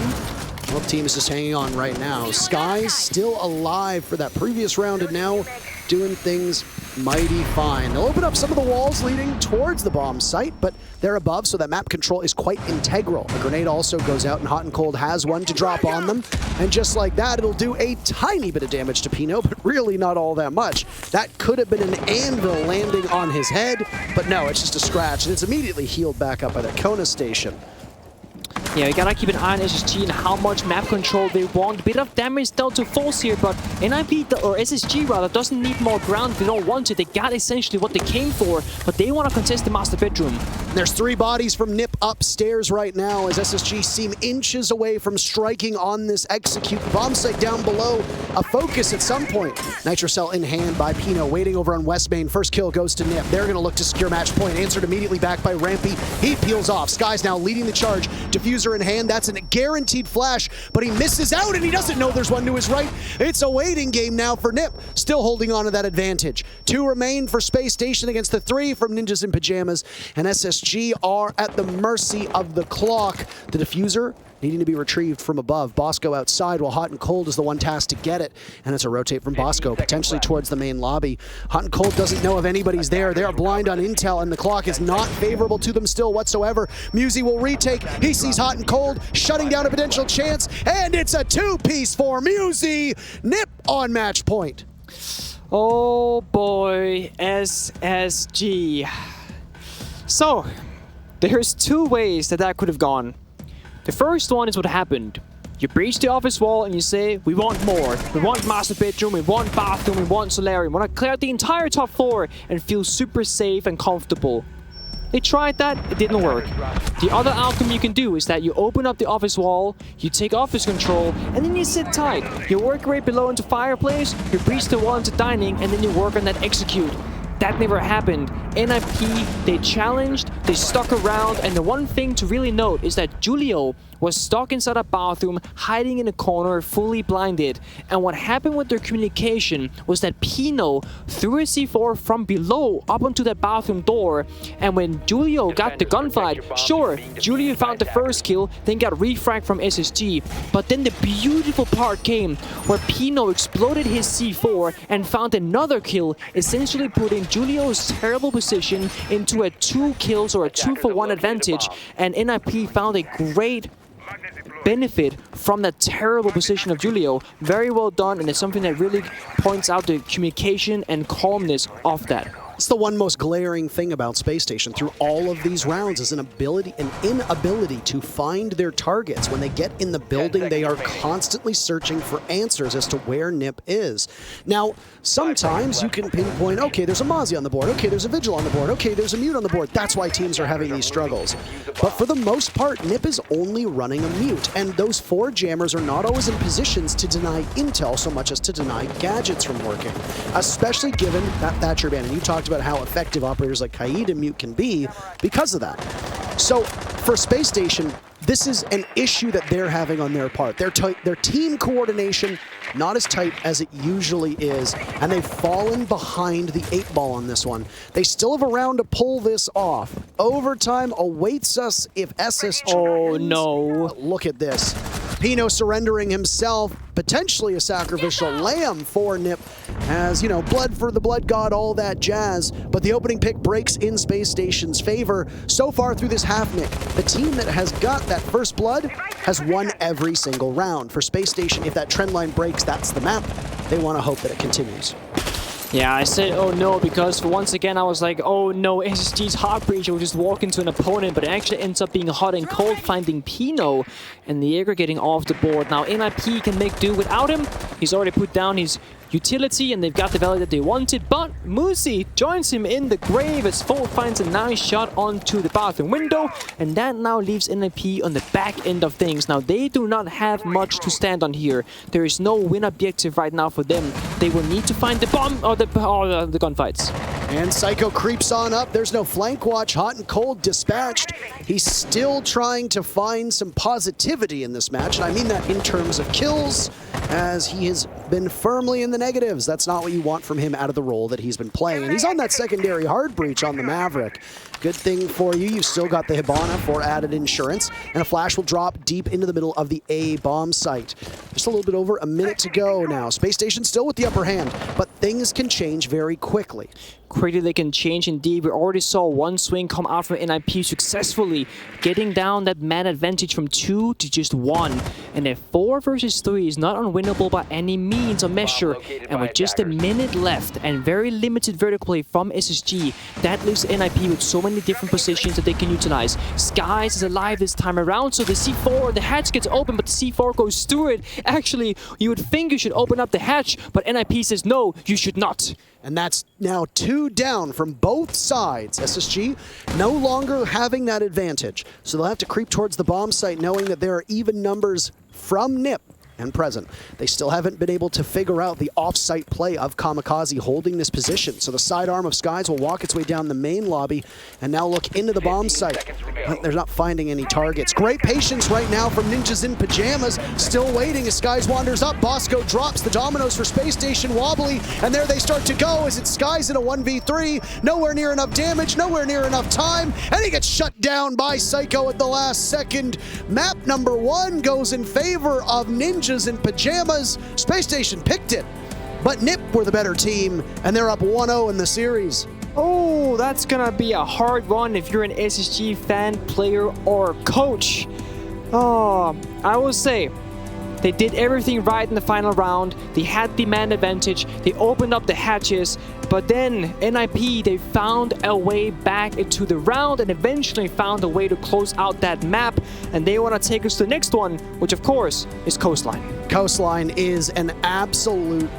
Both teams just hanging on right now. Sky's still alive for that previous round, and now doing things mighty fine. They'll open up some of the walls leading towards the bomb site, but they're above, so that map control is quite integral. A grenade also goes out, and Hot and Cold has one to drop on them. And just like that, it'll do a tiny bit of damage to Pino, but really not all that much. That could have been an anvil landing on his head, but no, it's just a scratch, and it's immediately healed back up by the Kona station.
Yeah, we gotta keep an eye on SSG and how much map control they want. A bit of damage dealt to Force here, but NIP, or SSG rather, doesn't need more ground. They don't want it. They got essentially what they came for, but they want to contest the master bedroom.
There's 3 bodies from NIP upstairs right now as SSG seem inches away from striking on this execute. Bomb site down below, a focus at some point. Nitro Cell in hand by Pino, waiting over on West Main. First kill goes to NIP. They're going to look to secure match point. Answered immediately back by Rampy. He peels off. Sky's now leading the charge. Diffuser in hand. That's a guaranteed flash, but he misses out and he doesn't know there's one to his right. It's a waiting game now for NIP, still holding on to that advantage. 2 remain for Space Station against the 3 from Ninjas in Pyjamas, and SSG are at the mercy of the clock. The diffuser needing to be retrieved from above. Bosco outside, while Hot and Cold is the one tasked to get it. And it's a rotate from Bosco, potentially towards the main lobby. Hot and Cold doesn't know if anybody's there. They are blind on intel, and the clock is not favorable to them still whatsoever. Musi will retake. He sees Hot and Cold, shutting down a potential chance, and it's a 2-piece for Musi. NIP on match point.
Oh boy, SSG. So, there's 2 ways that could have gone. The first one is what happened. You breach the office wall and you say, we want more. We want master bedroom, we want bathroom, we want solarium. We want to clear out the entire top floor and feel super safe and comfortable. They tried that, it didn't work. The other outcome you can do is that you open up the office wall, you take office control, and then you sit tight. You work right below into fireplace, you breach the wall into dining, and then you work on that execute. That never happened. NIP, they challenged, they stuck around, and the one thing to really note is that Julio was stuck inside a bathroom, hiding in a corner, fully blinded. And what happened with their communication was that Pino threw a C4 from below up onto that bathroom door, and when Julio got the gunfight, sure, Julio found the first kill, then got refragged from SSG, but then the beautiful part came where Pino exploded his C4 and found another kill, essentially putting Julio's terrible position into a 2 kills or a 2-for-1 advantage, and NIP found a great benefit from that terrible position of Julio. Very well done, and it's something that really points out the communication and calmness of that.
It's the one most glaring thing about Space Station through all of these rounds is an inability to find their targets. When they get in the building, they are constantly searching for answers as to where NIP is. Now, sometimes you can pinpoint, okay, there's a Mozzie on the board, okay, there's a Vigil on the board, okay, there's a Mute on the board. That's why teams are having these struggles. But for the most part, NIP is only running a Mute, and those 4 jammers are not always in positions to deny intel so much as to deny gadgets from working, especially given that Thatcher ban. And you talked about how effective operators like Kaid and Mute can be because of that. So for Space Station, this is an issue that they're having on their part. Their team coordination, not as tight as it usually is, and they've fallen behind the 8 ball on this one. They still have a round to pull this off. Overtime awaits us if SSG...
Oh no.
Look at this. Pino surrendering himself, potentially a sacrificial lamb for Nip, as, you know, blood for the blood god, all that jazz. But the opening pick breaks in Space Station's favor. So far through this half, Nick, the team that has got that first blood has won every single round. For Space Station, if that trend line breaks, that's the map. They want to hope that it continues.
Yeah, I said, oh no, because for once again, I was like, oh no, SSG's Heartbreacher will just walk into an opponent, but it actually ends up being hot and cold, finding Pino, and the Jaeger getting off the board. Now, NIP can make do without him. He's already put down his utility, and they've got the value that they wanted, but Musi joins him in the grave as Fold finds a nice shot onto the bathroom window, and that now leaves NIP on the back end of things. Now, they do not have much to stand on here. There is no win objective right now for them. They will need to find the bomb or the gunfights.
And Psycho creeps on up. There's no flank watch. Hot and cold dispatched. He's still trying to find some positivity in this match, and I mean that in terms of kills, as he has been firmly in the negatives. That's not what you want from him out of the role that he's been playing. And he's on that secondary hard breach on the Maverick. Good thing for you, you've still got the Hibana for added insurance, and a flash will drop deep into the middle of the A bomb site. Just a little bit over a minute to go now. Space Station still with the upper hand, but things can change very quickly.
Quickly they can change indeed. We already saw one swing come out from NIP successfully, getting down that man advantage from 2 to just 1. And a 4 versus 3 is not unwinnable by any means or measure. And with just a minute left and very limited vertical play from SSG, that leaves NIP with so many different positions that they can utilize. Skies is alive this time around, so the C4, the hatch gets open, but the C4 goes through it. Actually, you would think you should open up the hatch, but NIP says no, you should not.
And that's now 2 down from both sides. SSG no longer having that advantage. So they'll have to creep towards the bomb site knowing that there are even numbers from Nip and present. They still haven't been able to figure out the off-site play of Kamikaze holding this position. So the sidearm of Skies will walk its way down the main lobby and now look into the bomb site. They're not finding any targets. Great patience right now from Ninjas in Pyjamas. Still waiting as Skies wanders up. Bosco drops the dominoes for Space Station wobbly, and there they start to go as it's Skies in a 1v3. Nowhere near enough damage, nowhere near enough time, and he gets shut down by Psycho at the last second. Map number 1 goes in favor of Ninjas in Pyjamas. Space Station picked it, but Nip were the better team, and they're up 1-0 in the series.
Oh, that's gonna be a hard one if you're an SSG fan, player, or coach. Oh, I will say, they did everything right in the final round. They had the man advantage. They opened up the hatches. But then NIP, they found a way back into the round and eventually found a way to close out that map. And they want to take us to the next one, which of course is Coastline.
Coastline is an absolute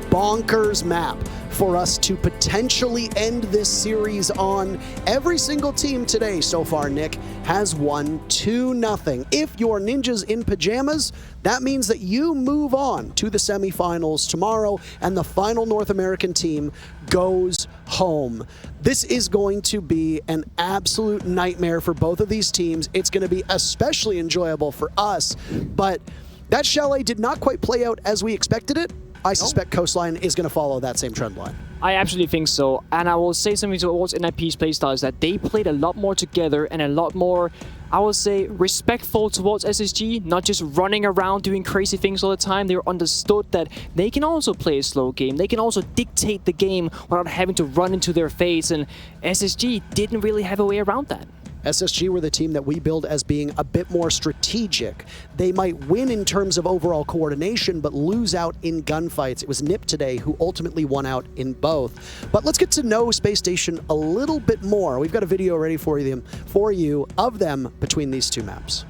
bonkers map for us to potentially end this series on. Every single team today so far, Nick, has won 2-0. If you're Ninjas in Pyjamas, that means that you move on to the semifinals tomorrow, and the final North American team goes home. This is going to be an absolute nightmare for both of these teams. It's going to be especially enjoyable for us, but that Chalet did not quite play out as we expected it. I suspect Coastline is going to follow that same trend line.
I absolutely think so. And I will say something towards NIP's playstyle is that they played a lot more together and a lot more, I will say, respectful towards SSG, not just running around doing crazy things all the time. They understood that they can also play a slow game. They can also dictate the game without having to run into their face. And SSG didn't really have a way around that.
SSG were the team that we build as being a bit more strategic. They might win in terms of overall coordination, but lose out in gunfights. It was Nip today who ultimately won out in both. But let's get to know Space Station a little bit more. We've got a video ready for you of them between these two maps.